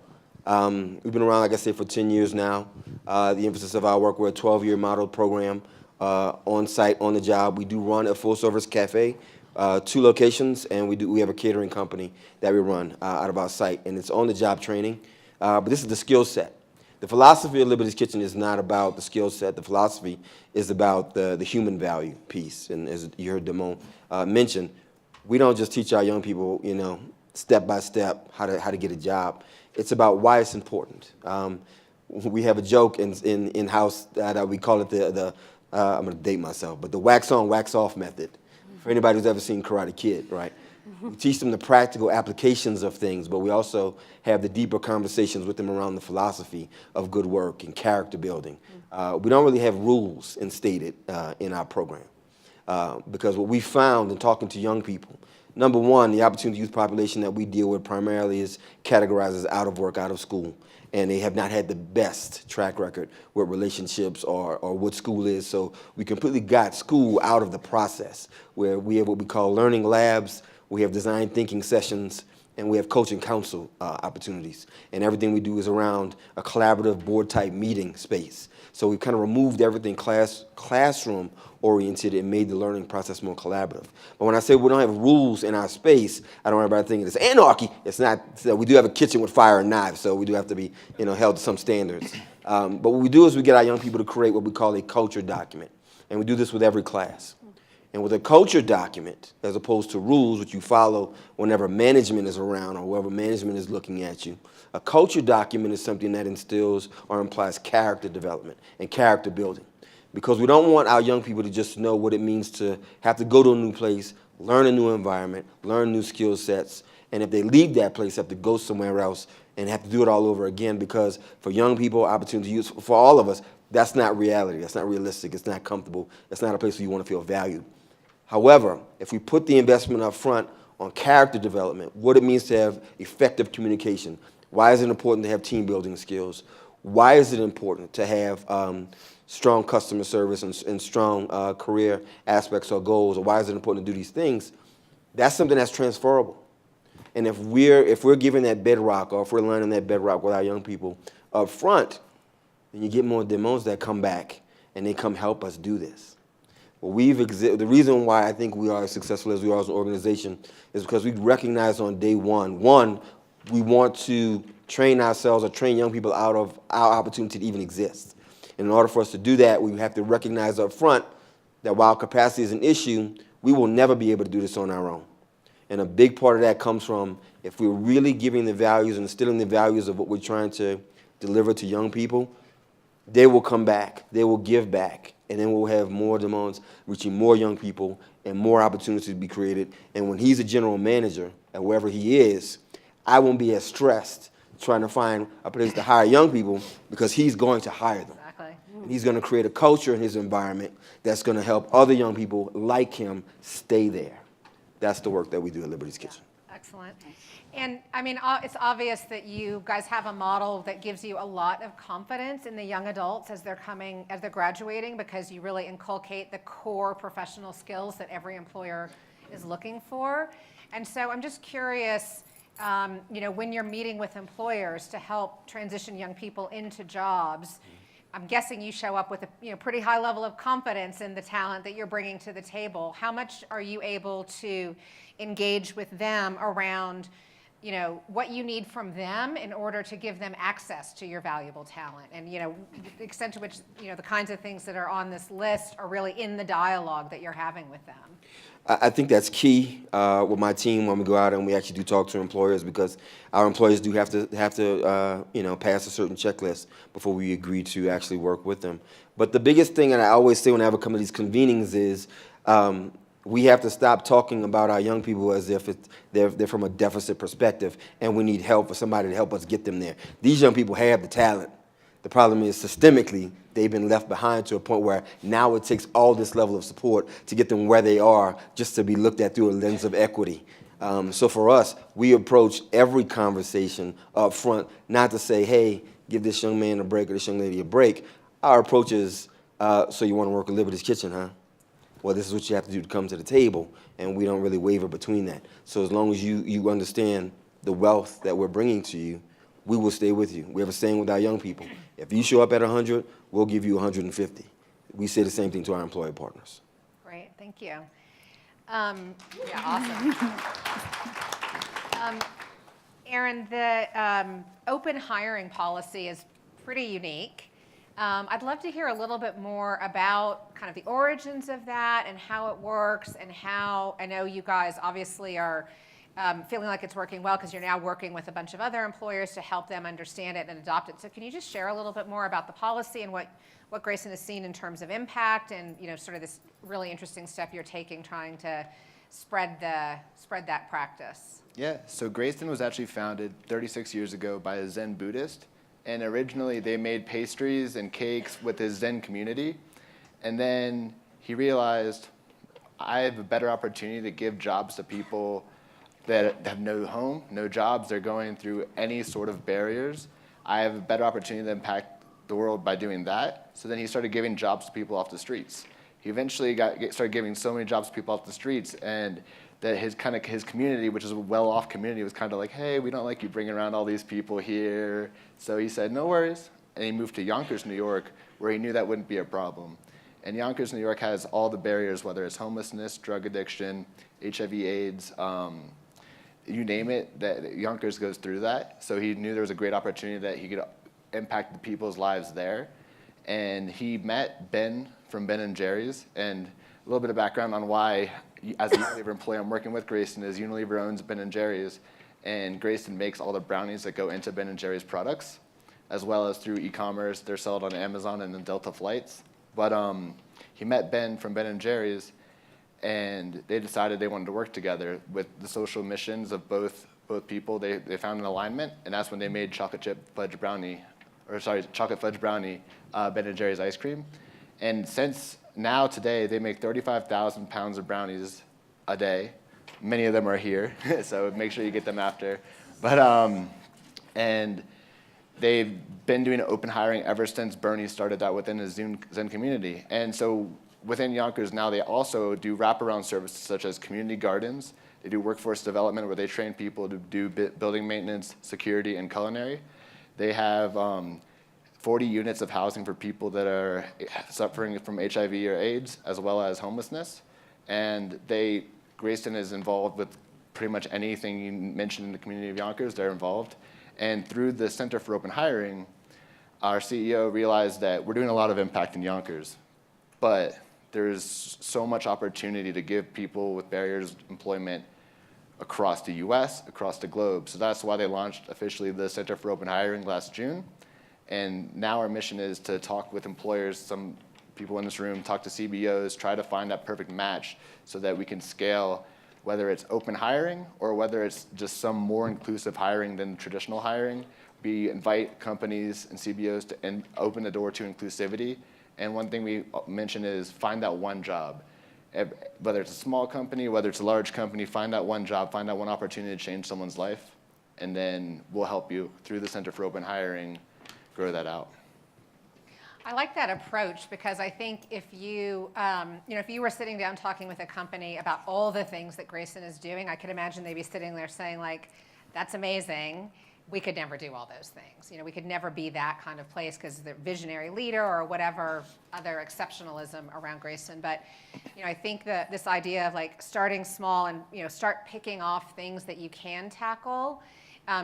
We've been around, like I said, for 10 years now. The emphasis of our work, we're a 12-year model program. On site, on the job. We do run a full-service cafe, 2 locations, and we have a catering company that we run out of our site, and it's on-the-job training. But this is the skill set. The philosophy of Liberty's Kitchen is not about the skill set. The philosophy is about the human value piece. And as you heard Demone mention, we don't just teach our young people, step by step how to get a job. It's about why it's important. We have a joke in-house that we call it I'm going to date myself, but the wax on, wax off method. For anybody who's ever seen Karate Kid, right? We teach them the practical applications of things, but we also have the deeper conversations with them around the philosophy of good work and character building. We don't really have rules instated in our program because what we found in talking to young people, number one, the opportunity youth population that we deal with primarily is categorized as out of work, out of school. And they have not had the best track record with relationships or what school is. So we completely got school out of the process, where we have what we call learning labs, we have design thinking sessions, and we have coaching council opportunities. And everything we do is around a collaborative board-type meeting space. So we kind of removed everything classroom-oriented and made the learning process more collaborative. But when I say we don't have rules in our space, I don't want everybody thinking it's anarchy. It's not. So we do have a kitchen with fire and knives, so we do have to be held to some standards. But what we do is we get our young people to create what we call a culture document. And we do this with every class. And with a culture document, as opposed to rules, which you follow whenever management is around or whoever management is looking at you, a culture document is something that instills or implies character development and character building. Because we don't want our young people to just know what it means to have to go to a new place, learn a new environment, learn new skill sets, and if they leave that place, have to go somewhere else and have to do it all over again, because for young people, opportunity use, for all of us, that's not reality, that's not realistic, it's not comfortable, it's not a place where you want to feel valued. However, if we put the investment up front on character development, what it means to have effective communication, why is it important to have team building skills, why is it important to have strong customer service and strong career aspects or goals, or why is it important to do these things, that's something that's transferable. And if we're giving that bedrock, or if we're learning that bedrock with our young people up front, then you get more demos that come back and they come help us do this. Well, the reason why I think we are as successful as we are as an organization is because we recognize on day one, we want to train ourselves or train young people out of our opportunity to even exist. And in order for us to do that, we have to recognize up front that while capacity is an issue, we will never be able to do this on our own. And a big part of that comes from if we're really giving the values and instilling the values of what we're trying to deliver to young people, they will come back, they will give back, and then we'll have more demands reaching more young people and more opportunities to be created. And when he's a general manager at wherever he is, I won't be as stressed trying to find a place to hire young people because he's going to hire them. Exactly. And he's going to create a culture in his environment that's going to help other young people like him stay there. That's the work that we do at Liberty's Kitchen. Excellent. And I mean, it's obvious that you guys have a model that gives you a lot of confidence in the young adults as they're graduating, because you really inculcate the core professional skills that every employer is looking for. And so I'm just curious, when you're meeting with employers to help transition young people into jobs, I'm guessing you show up with a pretty high level of confidence in the talent that you're bringing to the table. How much are you able to engage with them around what you need from them in order to give them access to your valuable talent, and the extent to which the kinds of things that are on this list are really in the dialogue that you're having with them? I think that's key with my team when we go out and we actually do talk to employers, because our employers do have to pass a certain checklist before we agree to actually work with them. But the biggest thing, and I always say when I ever come to these convenings, is we have to stop talking about our young people as if they're from a deficit perspective and we need help for somebody to help us get them there. These young people have the talent. The problem is systemically, they've been left behind to a point where now it takes all this level of support to get them where they are just to be looked at through a lens of equity. So for us, we approach every conversation up front, not to say, hey, give this young man a break or this young lady a break. Our approach is, so you want to work at Liberty's Kitchen, huh? Well, this is what you have to do to come to the table, and we don't really waver between that. So as long as you understand the wealth that we're bringing to you, we will stay with you. We have a saying with our young people: if you show up at 100, we'll give you 150. We say the same thing to our employer partners. Great, thank you. Awesome. Erin, the open hiring policy is pretty unique. I'd love to hear a little bit more about kind of the origins of that and how it works, and how, I know you guys obviously are feeling like it's working well because you're now working with a bunch of other employers to help them understand it and adopt it. So can you just share a little bit more about the policy and what Greyston has seen in terms of impact, and sort of this really interesting step you're taking trying to spread that practice? Yeah, so Greyston was actually founded 36 years ago by a Zen Buddhist. And originally they made pastries and cakes with his Zen community. And then he realized, I have a better opportunity to give jobs to people that have no home, no jobs. They're going through any sort of barriers. I have a better opportunity to impact the world by doing that. So then he started giving jobs to people off the streets. He eventually started giving so many jobs to people off the streets, and that his community, which is a well-off community, was kind of like, hey, we don't like you bringing around all these people here. So he said, no worries. And he moved to Yonkers, New York, where he knew that wouldn't be a problem. And Yonkers, New York has all the barriers, whether it's homelessness, drug addiction, HIV, AIDS, you name it, that Yonkers goes through that. So he knew there was a great opportunity that he could impact the people's lives there. And he met Ben from Ben & Jerry's. And a little bit of background on why, as a Unilever employee, I'm working with Greyston, is Unilever owns Ben & Jerry's, and Greyston makes all the brownies that go into Ben & Jerry's products, as well as through e-commerce. They're sold on Amazon and then Delta flights. But he met Ben from Ben & Jerry's, and they decided they wanted to work together with the social missions of both people. They found an alignment, and that's when they made chocolate fudge brownie, Ben & Jerry's ice cream. And since now, today, they make 35,000 pounds of brownies a day. Many of them are here, so make sure you get them after. But, and they've been doing open hiring ever since Bernie started that within his Zen community. And so within Yonkers now, they also do wraparound services such as community gardens. They do workforce development where they train people to do building maintenance, security, and culinary. They have 40 units of housing for people that are suffering from HIV or AIDS, as well as homelessness. And Greyston is involved with pretty much anything you mentioned in the community of Yonkers, they're involved. And through the Center for Open Hiring, our CEO realized that we're doing a lot of impact in Yonkers, but there's so much opportunity to give people with barriers employment across the US, across the globe. So that's why they launched officially the Center for Open Hiring last June. And now our mission is to talk with employers, some people in this room, talk to CBOs, try to find that perfect match so that we can scale, whether it's open hiring or whether it's just some more inclusive hiring than traditional hiring. We invite companies and CBOs to open the door to inclusivity. And one thing we mention is find that one job. Whether it's a small company, whether it's a large company, find that one job, find that one opportunity to change someone's life, and then we'll help you through the Center for Open Hiring grow that out. I like that approach because I think if you, if you were sitting down talking with a company about all the things that Greyston is doing, I could imagine they'd be sitting there saying like, that's amazing. We could never do all those things. We could never be that kind of place because the visionary leader or whatever other exceptionalism around Greyston. But, I think that this idea of like starting small and, start picking off things that you can tackle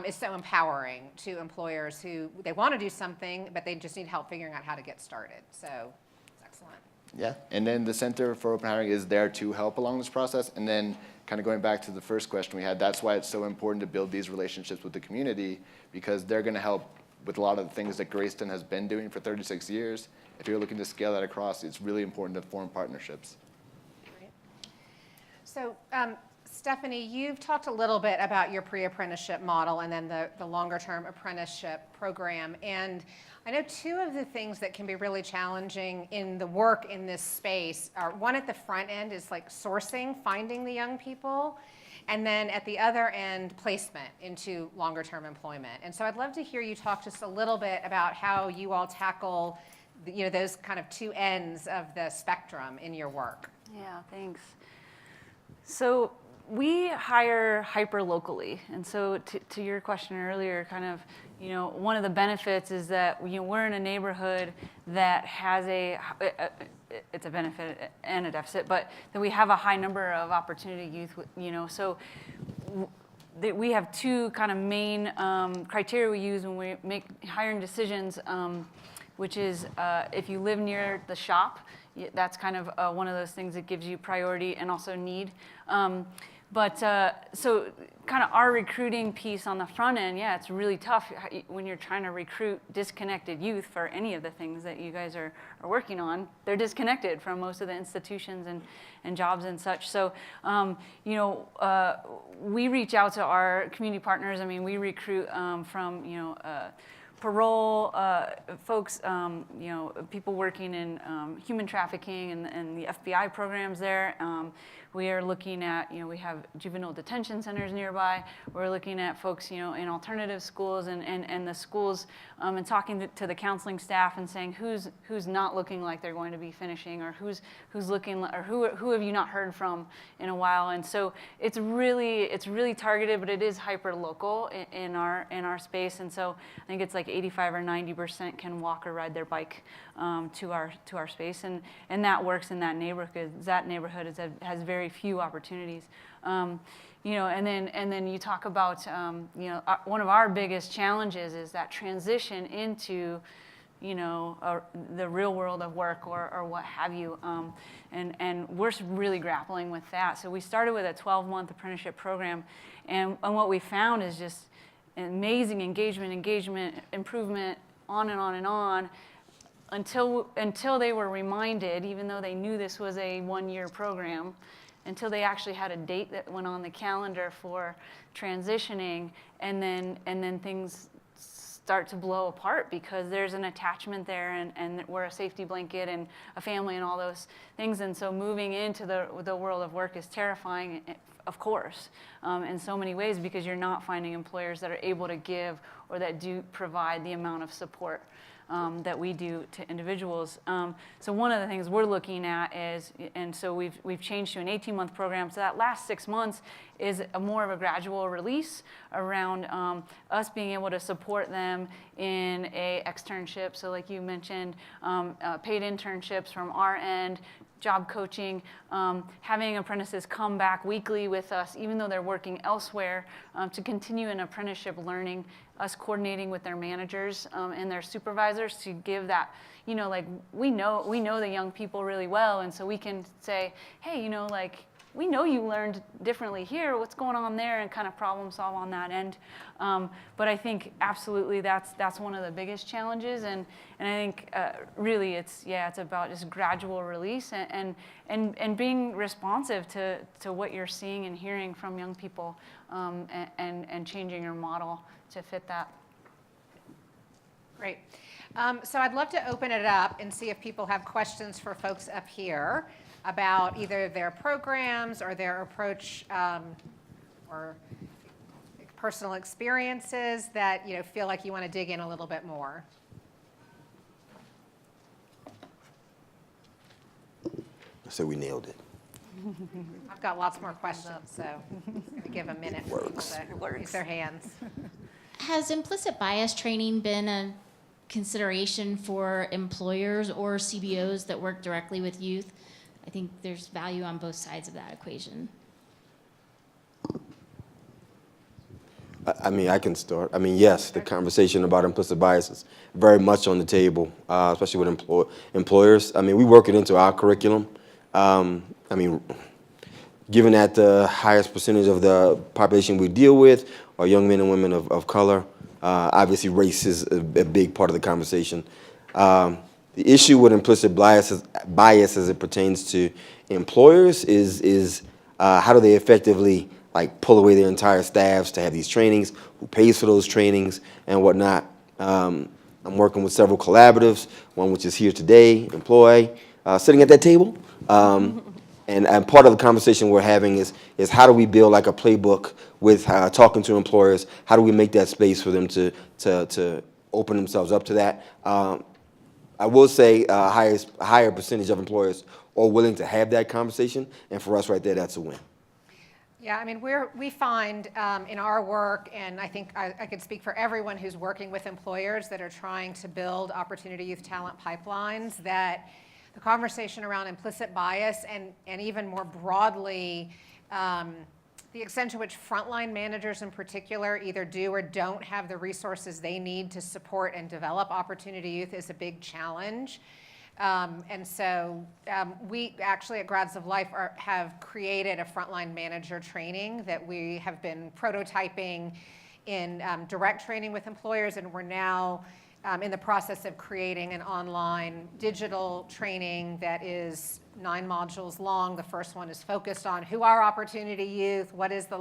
is so empowering to employers who they want to do something, but they just need help figuring out how to get started. So it's excellent. Yeah, and then the Center for Open Hiring is there to help along this process. And then kind of going back to the first question we had, that's why it's so important to build these relationships with the community, because they're going to help with a lot of the things that Greyston has been doing for 36 years. If you're looking to scale that across, it's really important to form partnerships. Great. So, Stephanie, you've talked a little bit about your pre-apprenticeship model and then the longer-term apprenticeship program. And I know two of the things that can be really challenging in the work in this space are, one at the front end is like sourcing, finding the young people, and then at the other end, placement into longer-term employment. And so I'd love to hear you talk just a little bit about how you all tackle those kind of two ends of the spectrum in your work. Yeah, thanks. So we hire hyper locally, and so to your question earlier, kind of, one of the benefits is that we're in a neighborhood that has it's a benefit and a deficit, but that we have a high number of opportunity youth. So we have two kind of main criteria we use when we make hiring decisions, which is if you live near the shop, that's kind of one of those things that gives you priority and also need. So kind of our recruiting piece on the front end, yeah, it's really tough when you're trying to recruit disconnected youth for any of the things that you guys are working on. They're disconnected from most of the institutions and jobs and such. So, we reach out to our community partners. I mean, we recruit from, parole folks, people working in human trafficking and the FBI programs there. We are looking at, we have juvenile detention centers nearby. We're looking at folks, in alternative schools and the schools and talking to the counseling staff and saying who's not looking like they're going to be finishing, or who's looking, or who have you not heard from in a while. And so it's really targeted, but it is hyper local in our space. And so I think it's like 85 or 90% can walk or ride their bike to our space, and that works in that neighborhood. That neighborhood has very few opportunities, and then you talk about one of our biggest challenges is that transition into the real world of work or what have you, and we're really grappling with that. So we started with a 12-month apprenticeship program, and what we found is just amazing engagement, improvement, on and on and on, until they were reminded, even though they knew this was a one-year program, until they actually had a date that went on the calendar for transitioning, and then things start to blow apart because there's an attachment there, and we're a safety blanket and a family and all those things. And so moving into the world of work is terrifying, of course, in so many ways, because you're not finding employers that are able to give or that do provide the amount of support that we do to individuals. So one of the things we're looking at is, and so we've changed to an 18-month program. So that last 6 months is more of a gradual release around us being able to support them in a externship. So like you mentioned, paid internships from our end, job coaching, having apprentices come back weekly with us, even though they're working elsewhere, to continue an apprenticeship learning, us coordinating with their managers and their supervisors to give that, you know, like we know the young people really well, and so we can say, hey, you know, like, we know you learned differently here, what's going on there, and kind of problem solve on that end. But I think absolutely that's one of the biggest challenges, and I think really it's about just gradual release and being responsive to what you're seeing and hearing from young people, and changing your model to fit that. Great. So I'd love to open it up and see if people have questions for folks up here about either their programs or their approach, or personal experiences that, you know, feel like you want to dig in a little bit more. So we nailed it. I've got lots more questions, so I'm going to give a minute for people to raise their hands. Has implicit bias training been a consideration for employers or CBOs that work directly with youth? I think there's value on both sides of that equation. I mean, I can start. I mean, yes, the conversation about implicit bias is very much on the table, especially with employers. I mean, we work it into our curriculum. I mean, given that the highest percentage of the population we deal with are young men and women of color, obviously race is a big part of the conversation. The issue with implicit bias as it pertains to employers is how do they effectively like pull away their entire staffs to have these trainings, who pays for those trainings and whatnot. I'm working with several collaboratives, one which is here today, sitting at that table. And part of the conversation we're having is how do we build like a playbook with talking to employers? How do we make that space for them to open themselves up to that? I will say a higher percentage of employers are willing to have that conversation, and for us right there, that's a win. Yeah, I mean, we find in our work, and I think I could speak for everyone who's working with employers that are trying to build opportunity youth talent pipelines, that the conversation around implicit bias and even more broadly, the extent to which frontline managers in particular either do or don't have the resources they need to support and develop opportunity youth is a big challenge. And so we actually at Grads of Life have created a frontline manager training that we have been prototyping in direct training with employers, and we're now in the process of creating an online digital training that is 9 modules long. The first one is focused on who are opportunity youth, what is the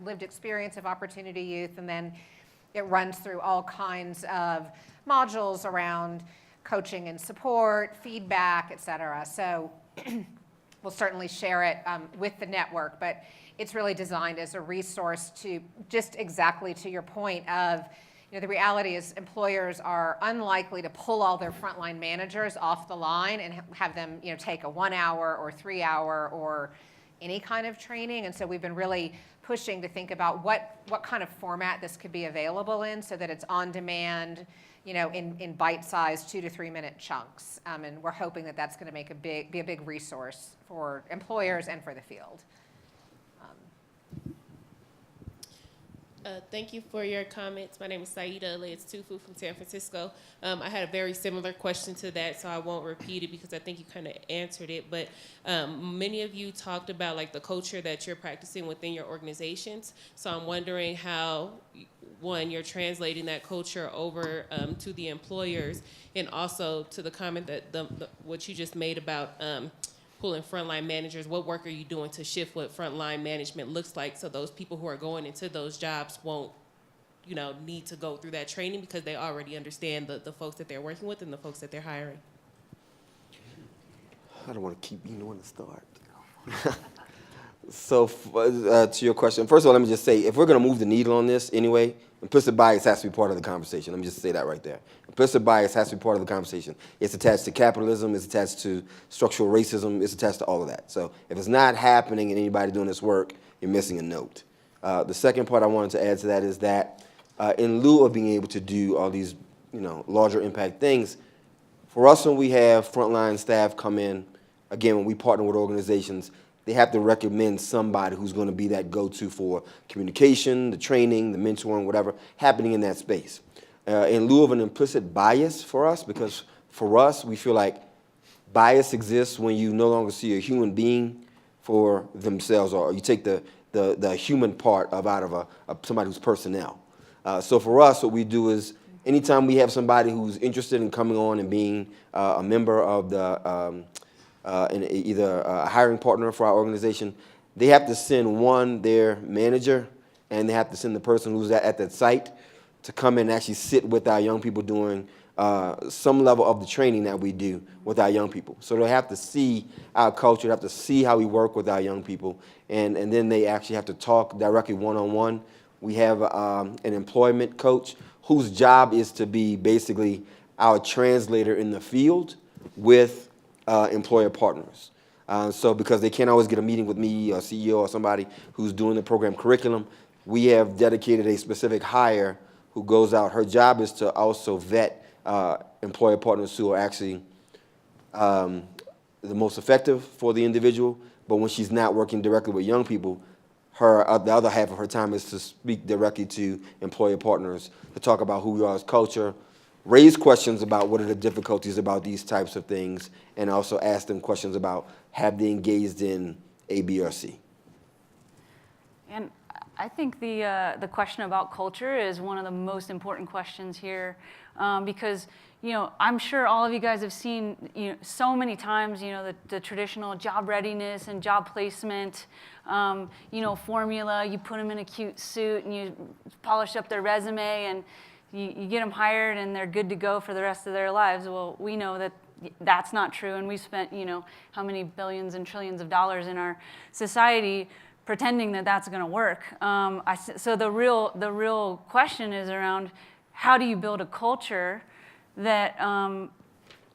lived experience of opportunity youth, and then it runs through all kinds of modules around coaching and support, feedback, et cetera. So we'll certainly share it with the network, but it's really designed as a resource to just exactly to your point of, the reality is employers are unlikely to pull all their frontline managers off the line and have them, take a 1 hour or 3 hour or any kind of training. And so we've been really pushing to think about what kind of format this could be available in so that it's on demand, in bite-sized 2 to 3 minute chunks. And we're hoping that that's going to be a big resource for employers and for the field. Thank you for your comments. My name is Saida Tufu from San Francisco. I had a very similar question to that, so I won't repeat it because I think you kind of answered it. But many of you talked about like the culture that you're practicing within your organizations. So I'm wondering how, one, you're translating that culture over to the employers, and also to the comment that what you just made about pulling frontline managers. What work are you doing to shift what frontline management looks like so those people who are going into those jobs won't, need to go through that training because they already understand the folks that they're working with and the folks that they're hiring? I don't want to keep being the one to start. So to your question, first of all, let me just say, if we're going to move the needle on this anyway, implicit bias has to be part of the conversation. Let me just say that right there. Implicit bias has to be part of the conversation. It's attached to capitalism. It's attached to structural racism. It's attached to all of that. So if it's not happening and anybody doing this work, you're missing a note. The second part I wanted to add to that is that in lieu of being able to do all these, larger impact things, for us when we have frontline staff come in, again, when we partner with organizations, they have to recommend somebody who's going to be that go-to for communication, the training, the mentoring, whatever happening in that space. In lieu of an implicit bias for us, because for us, we feel like bias exists when you no longer see a human being for themselves, or you take the human part out of somebody who's personnel. So for us, what we do is anytime we have somebody who's interested in coming on and being a member of the either a hiring partner for our organization, they have to send their manager, and they have to send the person who's at that site to come in and actually sit with our young people doing some level of the training that we do with our young people. So they have to see our culture, they have to see how we work with our young people, and then they actually have to talk directly one-on-one. We have an employment coach whose job is to be basically our translator in the field with employer partners. So because they can't always get a meeting with me or CEO or somebody who's doing the program curriculum, we have dedicated a specific hire who goes out. Her job is to also vet employer partners who are actually the most effective for the individual. But when she's not working directly with young people, the other half of her time is to speak directly to employer partners to talk about who we are as culture, raise questions about what are the difficulties about these types of things, and also ask them questions about have they engaged in A, B, or C. And I think the question about culture is one of the most important questions here, because I'm sure all of you guys have seen so many times the traditional job readiness and job placement formula. You put them in a cute suit and you polish up their resume and you get them hired and they're good to go for the rest of their lives. Well, we know that that's not true, and we've spent how many billions and trillions of dollars in our society pretending that that's going to work. So the real question is around how do you build a culture that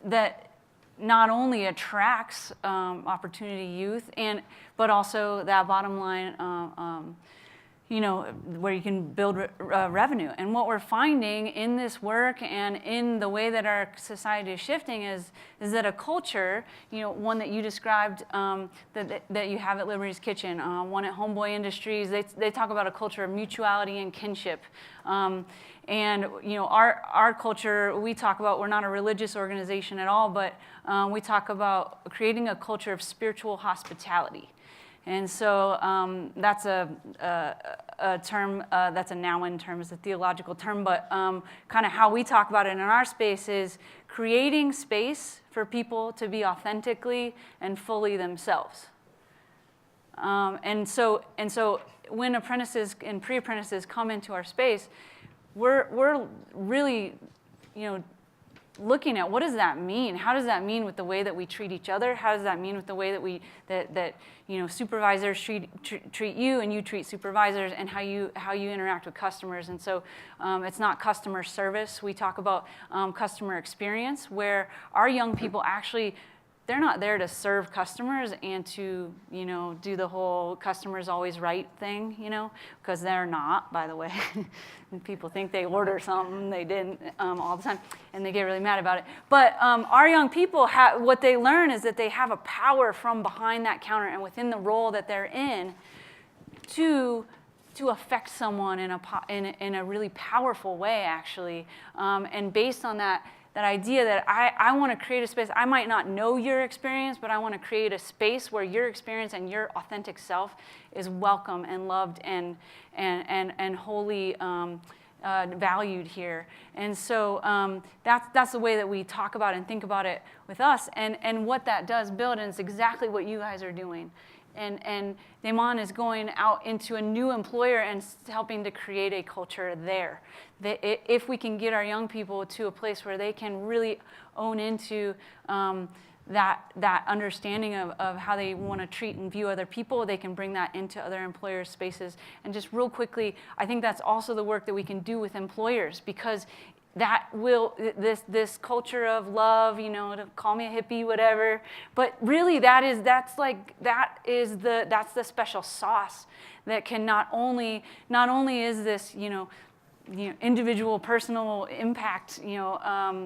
that not only attracts opportunity youth but also that bottom line where you can build revenue. And what we're finding in this work and in the way that our society is shifting is that a culture, one that you described that you have at Liberty's Kitchen, one at Homeboy Industries, they talk about a culture of mutuality and kinship. And our culture, we talk about, we're not a religious organization at all, but we talk about creating a culture of spiritual hospitality. And so that's a term, that's a noun term, it's a theological term, but kind of how we talk about it in our space is creating space for people to be authentically and fully themselves. And so when apprentices and pre-apprentices come into our space, we're really, looking at what does that mean? How does that mean with the way that we treat each other? How does that mean with the way that supervisors treat you and you treat supervisors, and how you interact with customers? And so it's not customer service. We talk about customer experience, where our young people actually, they're not there to serve customers and to, do the whole customer's always right thing, because they're not, by the way. And people think they order something, they didn't all the time, and they get really mad about it. But our young people, what they learn is that they have a power from behind that counter and within the role that they're in to affect someone in a really powerful way, actually. And based on that idea that I want to create a space, I might not know your experience, but I want to create a space where your experience and your authentic self is welcome and loved and wholly valued here. And so that's the way that we talk about and think about it with us, and what that does build, and it's exactly what you guys are doing. And Damon is going out into a new employer and helping to create a culture there. If we can get our young people to a place where they can really own into that understanding of how they want to treat and view other people, they can bring that into other employers' spaces. And just real quickly, I think that's also the work that we can do with employers, because that will, this culture of love, to call me a hippie, whatever, but really that's the special sauce that can not only is this, individual personal impact,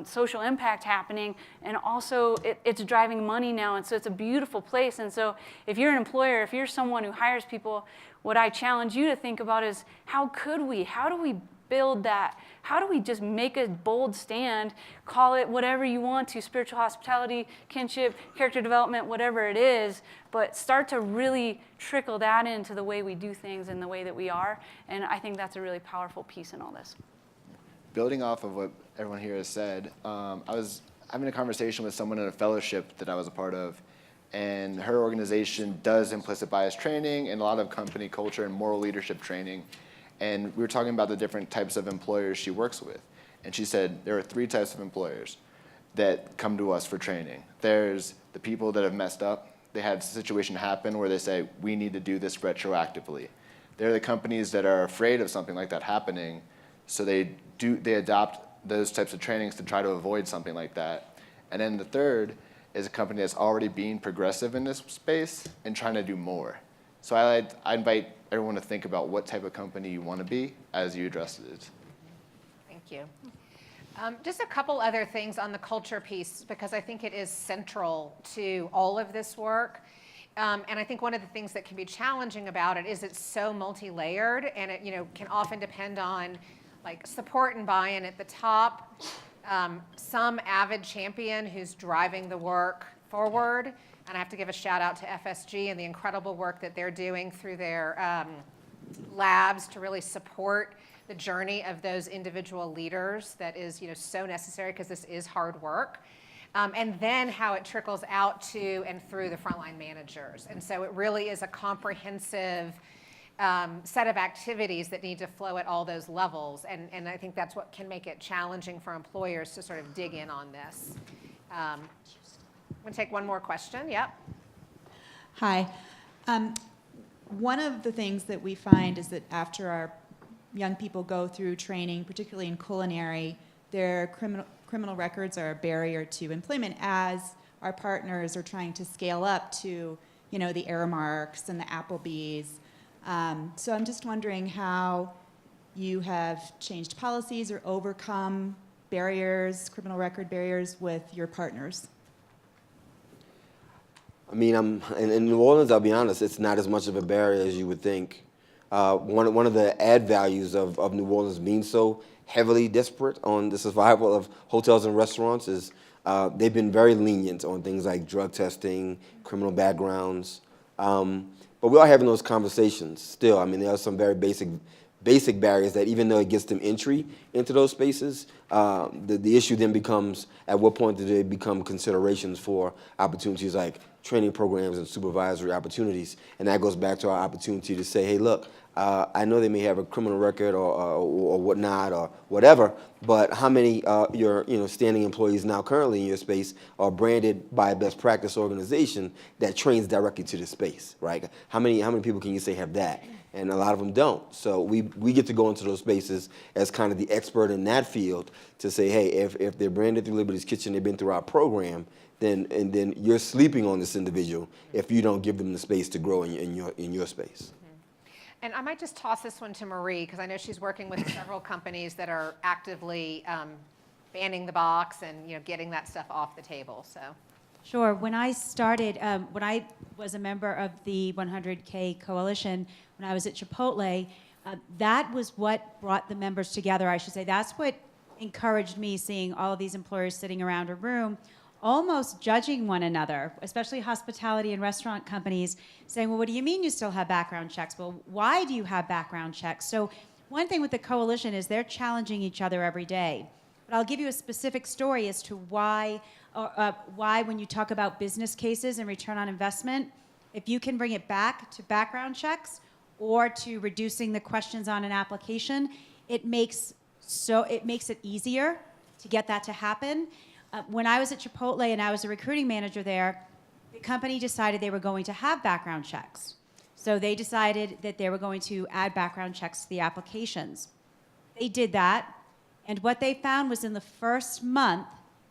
social impact happening, and also it's driving money now, and so it's a beautiful place. And so if you're an employer, if you're someone who hires people, what I challenge you to think about is how do we build that? How do we just make a bold stand, call it whatever you want to, spiritual hospitality, kinship, character development, whatever it is, but start to really trickle that into the way we do things and the way that we are. And I think that's a really powerful piece in all this. Building off of what everyone here has said, I was having a conversation with someone in a fellowship that I was a part of, and her organization does implicit bias training and a lot of company culture and moral leadership training. And we were talking about the different types of employers she works with. And she said there are 3 types of employers that come to us for training. There's the people that have messed up. They had a situation happen where they say, we need to do this retroactively. They're the companies that are afraid of something like that happening, so they adopt those types of trainings to try to avoid something like that. And then the third is a company that's already being progressive in this space and trying to do more. So I invite everyone to think about what type of company you want to be as you address it. Thank you. Just a couple other things on the culture piece, because I think it is central to all of this work. And I think one of the things that can be challenging about it is it's so multi-layered, and it can often depend on like support and buy-in at the top, some avid champion who's driving the work forward. And I have to give a shout out to FSG and the incredible work that they're doing through their labs to really support the journey of those individual leaders. That is, so necessary, because this is hard work. And then how it trickles out to and through the frontline managers. And so it really is a comprehensive set of activities that need to flow at all those levels. And I think that's what can make it challenging for employers to sort of dig in on this. I'm going to take one more question. Yep. Hi. One of the things that we find is that after our young people go through training, particularly in culinary, their criminal records are a barrier to employment as our partners are trying to scale up to, the Aramarks and the Applebee's. So I'm just wondering how you have changed policies or overcome barriers, criminal record barriers with your partners. I mean, in New Orleans, I'll be honest, it's not as much of a barrier as you would think. One of the add values of New Orleans being so heavily disparate on the survival of hotels and restaurants is they've been very lenient on things like drug testing, criminal backgrounds. But we are having those conversations still. I mean, there are some very basic barriers that even though it gets them entry into those spaces, the issue then becomes at what point do they become considerations for opportunities like training programs and supervisory opportunities. And that goes back to our opportunity to say, hey, look, I know they may have a criminal record or whatnot or whatever, but how many your standing employees now currently in your space are branded by a best practice organization that trains directly to the space, right? How many people can you say have that? And a lot of them don't. So we get to go into those spaces as kind of the expert in that field to say, hey, if they're branded through Liberty's Kitchen, they've been through our program, then you're sleeping on this individual if you don't give them the space to grow in your space. And I might just toss this one to Marie, because I know she's working with several companies that are actively banning the box and getting that stuff off the table. So. Sure. When I started, when I was a member of the 100K Coalition, when I was at Chipotle, that was what brought the members together, I should say. That's what encouraged me, seeing all of these employers sitting around a room almost judging one another, especially hospitality and restaurant companies, saying, well, what do you mean you still have background checks? Well, why do you have background checks? So one thing with the coalition is they're challenging each other every day. But I'll give you a specific story as to why when you talk about business cases and return on investment, if you can bring it back to background checks or to reducing the questions on an application, it makes it easier to get that to happen. When I was at Chipotle and I was a recruiting manager there, the company decided they were going to have background checks. So they decided that they were going to add background checks to the applications. They did that, and what they found was in the first month,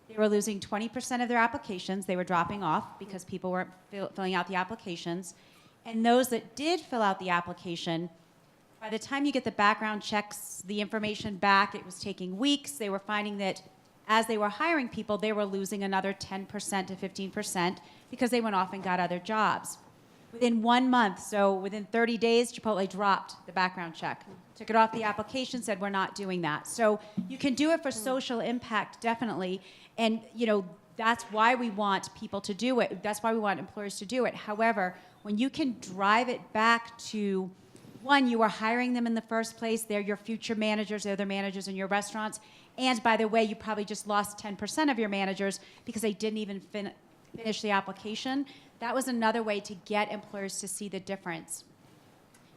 they were losing 20% of their applications. They were dropping off because people weren't filling out the applications. And those that did fill out the application, By the time you get the background checks, the information back, it was taking weeks. They were finding that as they were hiring people, they were losing another 10% to 15% because they went off and got other jobs. Within 1 month, so within 30 days, Chipotle dropped the background check, took it off the application, said we're not doing that. So you can do it for social impact, definitely, and that's why we want people to do it. That's why we want employers to do it. However, when you can drive it back to, one, you are hiring them in the first place, they're your future managers, they're the managers in your restaurants, and by the way, you probably just lost 10% of your managers because they didn't even finish the application. That was another way to get employers to see the difference.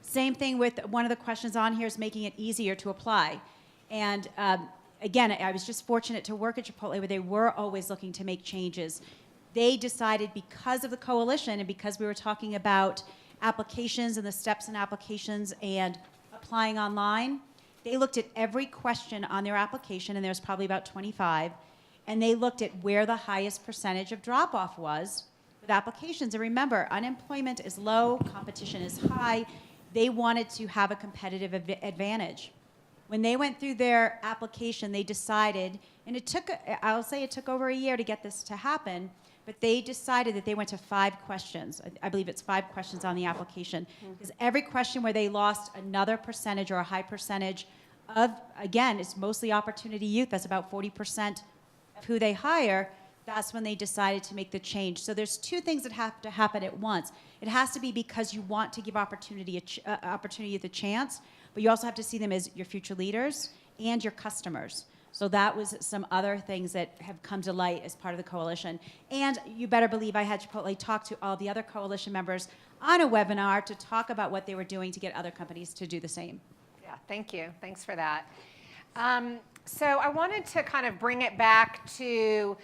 Same thing with one of the questions on here is making it easier to apply. And again, I was just fortunate to work at Chipotle where they were always looking to make changes. They decided because of the coalition and because we were talking about applications and the steps in applications and applying online, they looked at every question on their application, and there's probably about 25, and they looked at where the highest percentage of drop-off was with applications. And remember, unemployment is low, competition is high. They wanted to have a competitive advantage. When they went through their application, they decided, and I'll say it took over a year to get this to happen, but they decided that they went to 5 questions. I believe it's 5 questions on the application. Because every question where they lost another percentage or a high percentage of, again, it's mostly opportunity youth, that's about 40% of who they hire, that's when they decided to make the change. So there's 2 things that have to happen at once. It has to be because you want to give opportunity youth a chance, but you also have to see them as your future leaders and your customers. So that was some other things that have come to light as part of the coalition. And you better believe I had Chipotle talk to all the other coalition members on a webinar to talk about what they were doing to get other companies to do the same. Yeah, thank you. Thanks for that. So I wanted to kind of bring it back to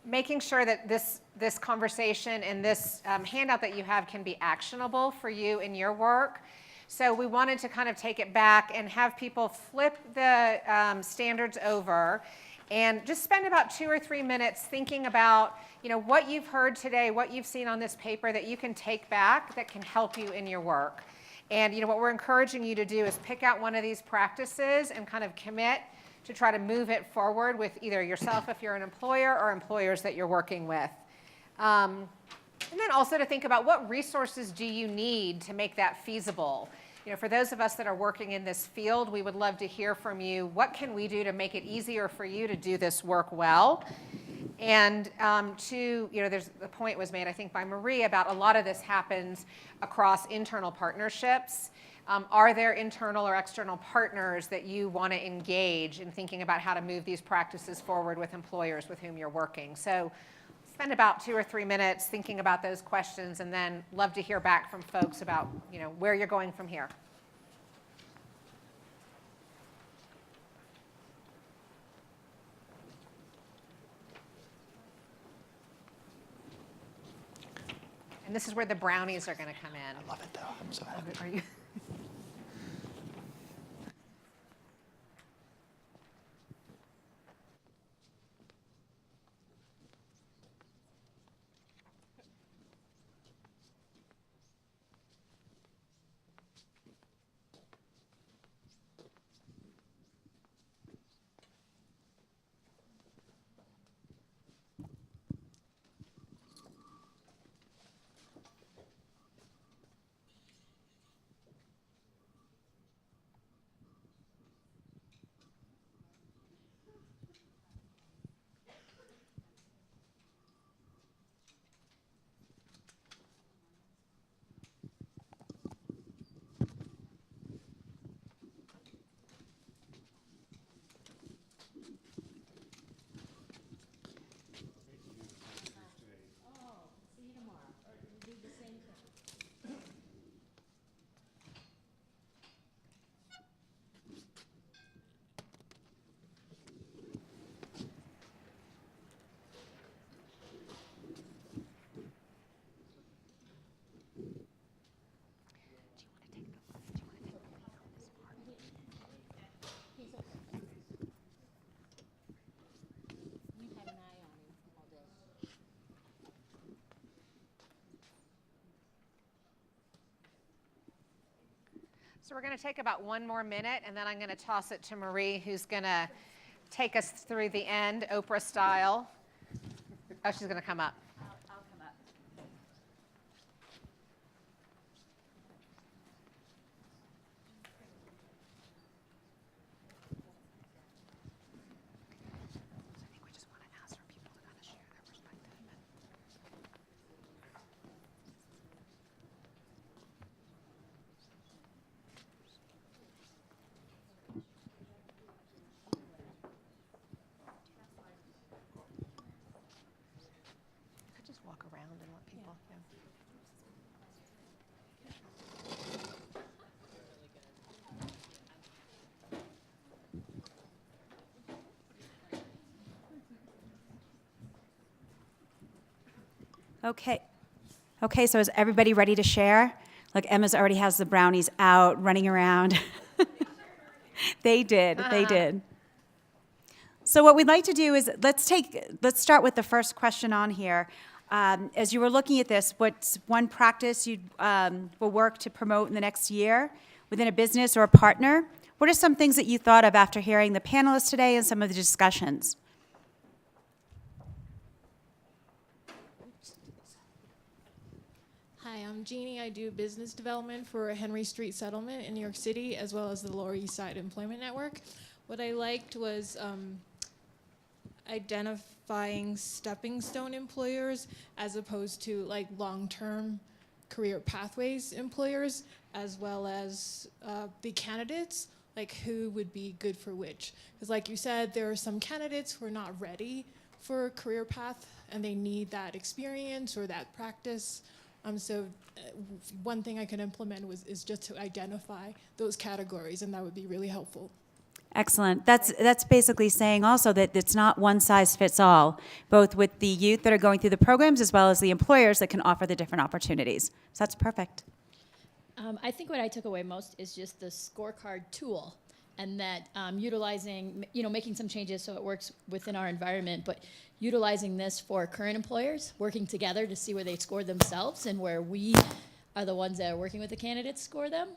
making sure that this conversation and this handout that you have can be actionable for you in your work. So we wanted to kind of take it back and have people flip the standards over and just spend about 2 or 3 minutes thinking about what you've heard today, what you've seen on this paper that you can take back that can help you in your work. And what we're encouraging you to do is pick out one of these practices and kind of commit to try to move it forward with either yourself if you're an employer or employers that you're working with. And then also to think about what resources do you need to make that feasible. For those of us that are working in this field, we would love to hear from you. What can we do to make it easier for you to do this work well? And there's the point was made, I think, by Marie about a lot of this happens across internal partnerships. Are there internal or external partners that you want to engage in thinking about how to move these practices forward with employers with whom you're working? So spend about 2 or 3 minutes thinking about those questions, and then love to hear back from folks about where you're going from here. And this is where the brownies are going to come in. I love it though. I'm so happy. Are you? So we're going to take about 1 more minute, and then I'm going to toss it to Marie, who's going to take us through the end, Oprah style. Oh, she's going to come up. I'll come up. I think we just want to ask for people to kind of share their perspective. You could just walk around and let people. Yeah. Okay. Okay, so is everybody ready to share? Like Emma's already has the brownies out, running around. They did. So what we'd like to do is let's start with the first question on here. As you were looking at this, what's one practice you will work to promote in the next year within a business or a partner? What are some things that you thought of after hearing the panelists today and some of the discussions? Hi, I'm Jeannie. I do business development for Henry Street Settlement in New York City, as well as the Lower East Side Employment Network. What I liked was identifying stepping stone employers as opposed to like long-term career pathways employers, as well as the candidates, like who would be good for which. Because like you said, there are some candidates who are not ready for a career path and they need that experience or that practice. So one thing I could implement is just to identify those categories, and that would be really helpful. Excellent. That's basically saying also that it's not one size fits all, both with the youth that are going through the programs as well as the employers that can offer the different opportunities. So that's perfect. I think what I took away most is just the scorecard tool, and that utilizing, making some changes so it works within our environment, but utilizing this for current employers, working together to see where they score themselves and where we are the ones that are working with the candidates score them,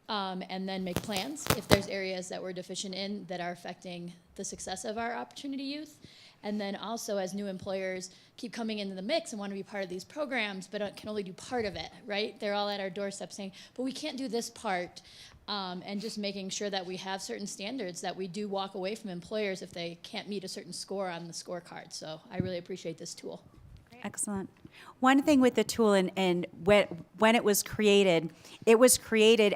and then make plans if there's areas that we're deficient in that are affecting the success of our opportunity youth. And then also as new employers keep coming into the mix and want to be part of these programs, but can only do part of it, right? They're all at our doorstep saying, but we can't do this part. And just making sure that we have certain standards that we do walk away from employers if they can't meet a certain score on the scorecard. So I really appreciate this tool. Excellent. One thing with the tool, and when it was created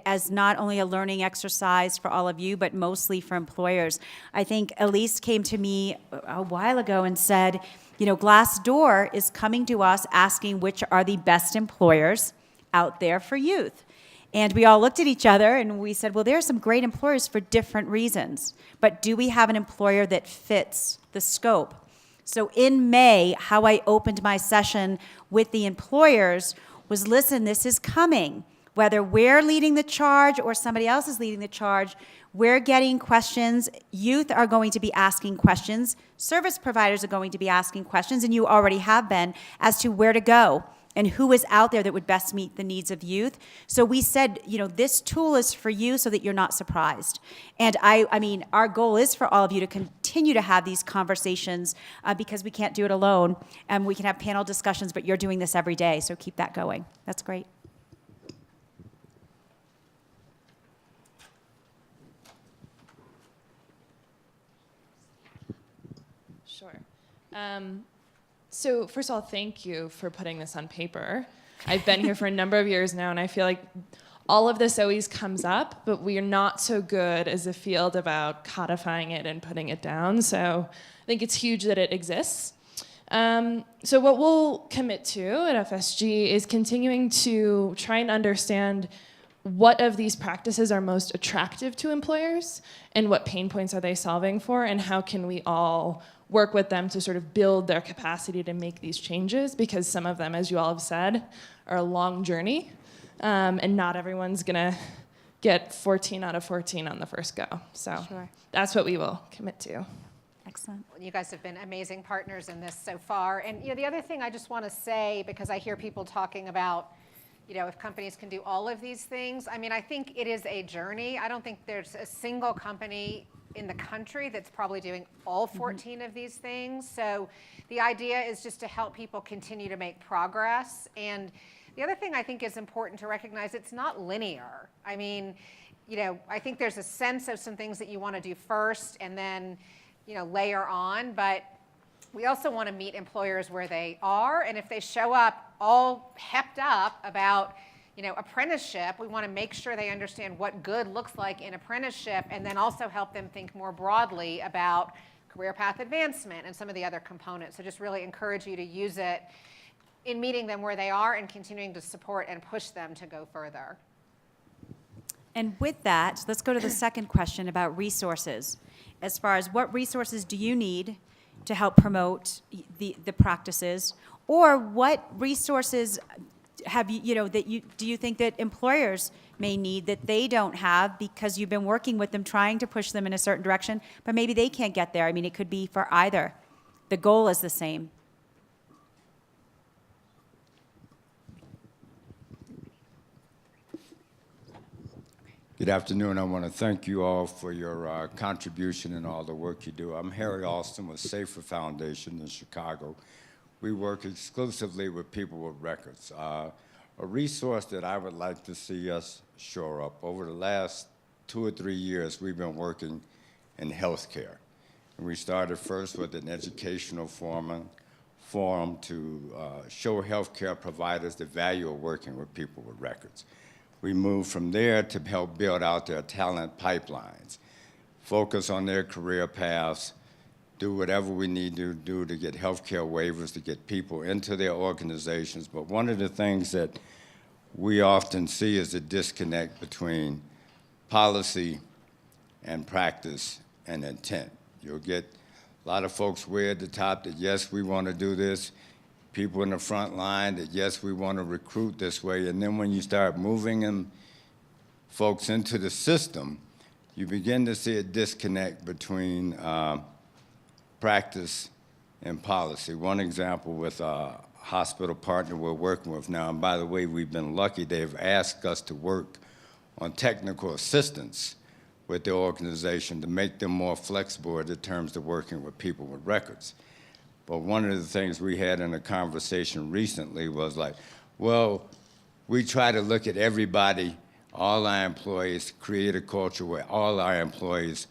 as not only a learning exercise for all of you, but mostly for employers. I think Elyse came to me a while ago and said, Glassdoor is coming to us asking which are the best employers out there for youth. And we all looked at each other and we said, well, there are some great employers for different reasons, but do we have an employer that fits the scope? So in May, how I opened my session with the employers was, listen, this is coming. Whether we're leading the charge or somebody else is leading the charge, we're getting questions. Youth are going to be asking questions. Service providers are going to be asking questions, and you already have been, as to where to go and who is out there that would best meet the needs of youth. So we said, this tool is for you so that you're not surprised. And I mean, our goal is for all of you to continue to have these conversations because we can't do it alone. And we can have panel discussions, but you're doing this every day, so keep that going. That's great. Sure. So first of all, thank you for putting this on paper. I've been here for a number of years now, and I feel like all of this always comes up, but we are not so good as a field about codifying it and putting it down. So I think it's huge that it exists. So what we'll commit to at FSG is continuing to try and understand what of these practices are most attractive to employers and what pain points are they solving for, and how can we all work with them to sort of build their capacity to make these changes, because some of them, as you all have said, are a long journey, and not everyone's gonna get 14 out of 14 on the first go. So that's what we will commit to. Excellent. You guys have been amazing partners in this so far. And the other thing I just want to say, because I hear people talking about, if companies can do all of these things. I mean, I think it is a journey. I don't think there's a single company in the country that's probably doing all 14 of these things. So the idea is just to help people continue to make progress. And the other thing I think is important to recognize, it's not linear. I mean, I think there's a sense of some things that you want to do first and then, layer on. But we also want to meet employers where they are. And if they show up all hepped up about apprenticeship, we want to make sure they understand what good looks like in apprenticeship, and then also help them think more broadly about career path advancement and some of the other components. So just really encourage you to use it in meeting them where they are and continuing to support and push them to go further. And with that, let's go to the second question about resources. As far as what resources do you need to help promote the practices, or what resources have do you think that employers may need that they don't have because you've been working with them trying to push them in a certain direction, but maybe they can't get there? I mean, it could be for either. The goal is the same. Good afternoon. I want to thank you all for your contribution and all the work you do. I'm Harry Alston with Safer Foundation in Chicago. We work exclusively with people with records. A resource that I would like to see us shore up. Over the last 2 or 3 years, we've been working in healthcare. And we started first with an educational forum to show healthcare providers the value of working with people with records. We moved from there to help build out their talent pipelines, focus on their career paths, do whatever we need to do to get healthcare waivers to get people into their organizations. But one of the things that we often see is a disconnect between policy and practice and intent. You'll get a lot of folks way at the top that, yes, we want to do this. People in the front line that, yes, we want to recruit this way. And then when you start moving them, folks into the system, you begin to see a disconnect between practice and policy. One example with a hospital partner we're working with now, and by the way, we've been lucky, they've asked us to work on technical assistance with the organization to make them more flexible in terms of working with people with records. But one of the things we had in a conversation recently was like, well, we try to look at everybody, all our employees, create a culture where all our employees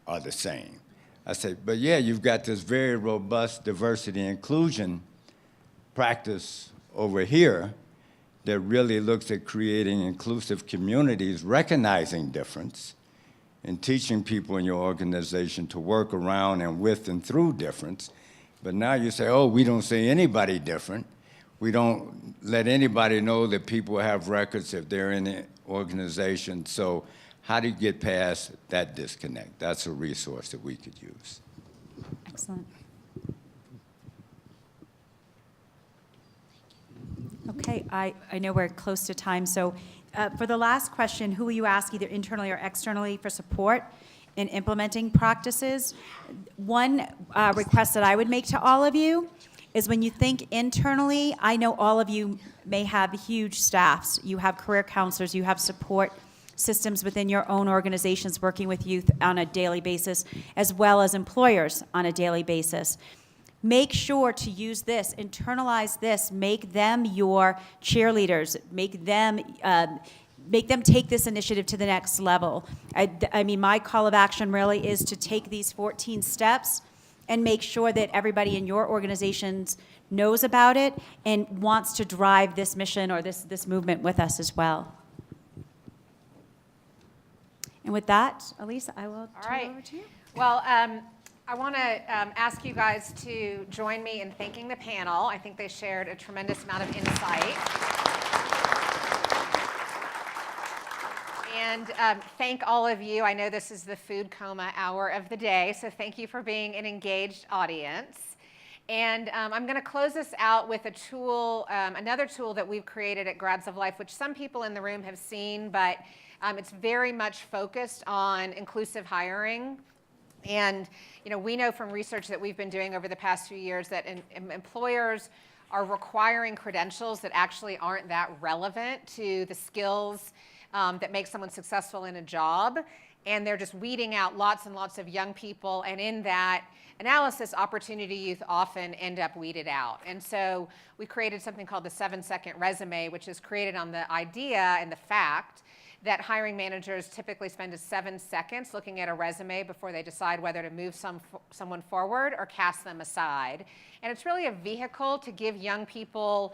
are the same. I said, but yeah, you've got this very robust diversity and inclusion practice over here that really looks at creating inclusive communities, recognizing difference, and teaching people in your organization to work around and with and through difference. But now you say, oh, we don't say anybody different. We don't let anybody know that people have records if they're in the organization. So how do you get past that disconnect? That's a resource that we could use. Excellent. Okay, I know we're close to time, so for the last question, who will you ask either internally or externally for support in implementing practices? One request that I would make to all of you is when you think internally, I know all of you may have huge staffs. You have career counselors, you have support systems within your own organizations working with youth on a daily basis, as well as employers on a daily basis. Make sure to use this, internalize this, make them your cheerleaders, make them take this initiative to the next level. I mean, my call of action really is to take these 14 steps and make sure that everybody in your organizations knows about it and wants to drive this mission or this movement with us as well. And with that, Elyse, I will turn it over to you. Well, I want to ask you guys to join me in thanking the panel. I think they shared a tremendous amount of insight. And thank all of you. I know this is the food coma hour of the day, so thank you for being an engaged audience. And I'm going to close this out with a tool, another tool that we've created at Grads of Life, which some people in the room have seen, but it's very much focused on inclusive hiring. And we know from research that we've been doing over the past few years that employers are requiring credentials that actually aren't that relevant to the skills that make someone successful in a job. And they're just weeding out lots and lots of young people. And in that analysis, opportunity youth often end up weeded out. And so we created something called the 7-second resume, which is created on the idea and the fact that hiring managers typically spend 7 seconds looking at a resume before they decide whether to move someone forward or cast them aside. And it's really a vehicle to give young people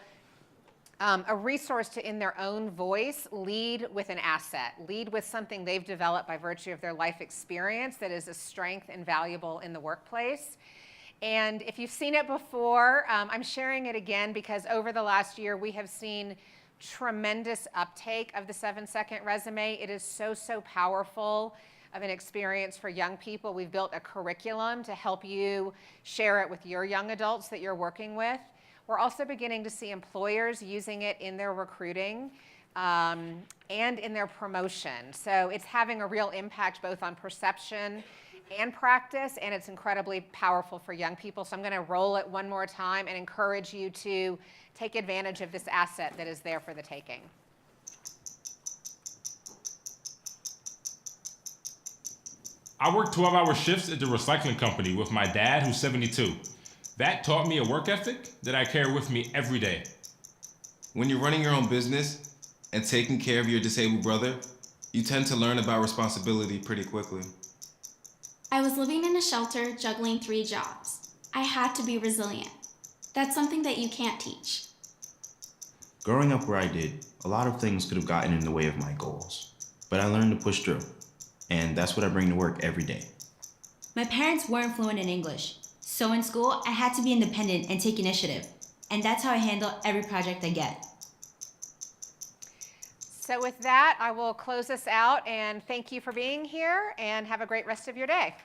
a resource to, in their own voice, lead with an asset, lead with something they've developed by virtue of their life experience that is a strength and valuable in the workplace. And if you've seen it before, I'm sharing it again because over the last year we have seen tremendous uptake of the 7-second resume. It is so, so powerful of an experience for young people. We've built a curriculum to help you share it with your young adults that you're working with. We're also beginning to see employers using it in their recruiting and in their promotion. So it's having a real impact both on perception and practice, and it's incredibly powerful for young people. So I'm going to roll it one more time and encourage you to take advantage of this asset that is there for the taking. I worked 12-hour shifts at the recycling company with my dad, who's 72. That taught me a work ethic that I carry with me every day. When you're running your own business and taking care of your disabled brother, you tend to learn about responsibility pretty quickly. I was living in a shelter, juggling 3 jobs. I had to be resilient. That's something that you can't teach. Growing up where I did, a lot of things could have gotten in the way of my goals, but I learned to push through, and that's what I bring to work every day. My parents weren't fluent in English, so in school I had to be independent and take initiative, and that's how I handle every project I get. So with that, I will close this out and thank you for being here and have a great rest of your day.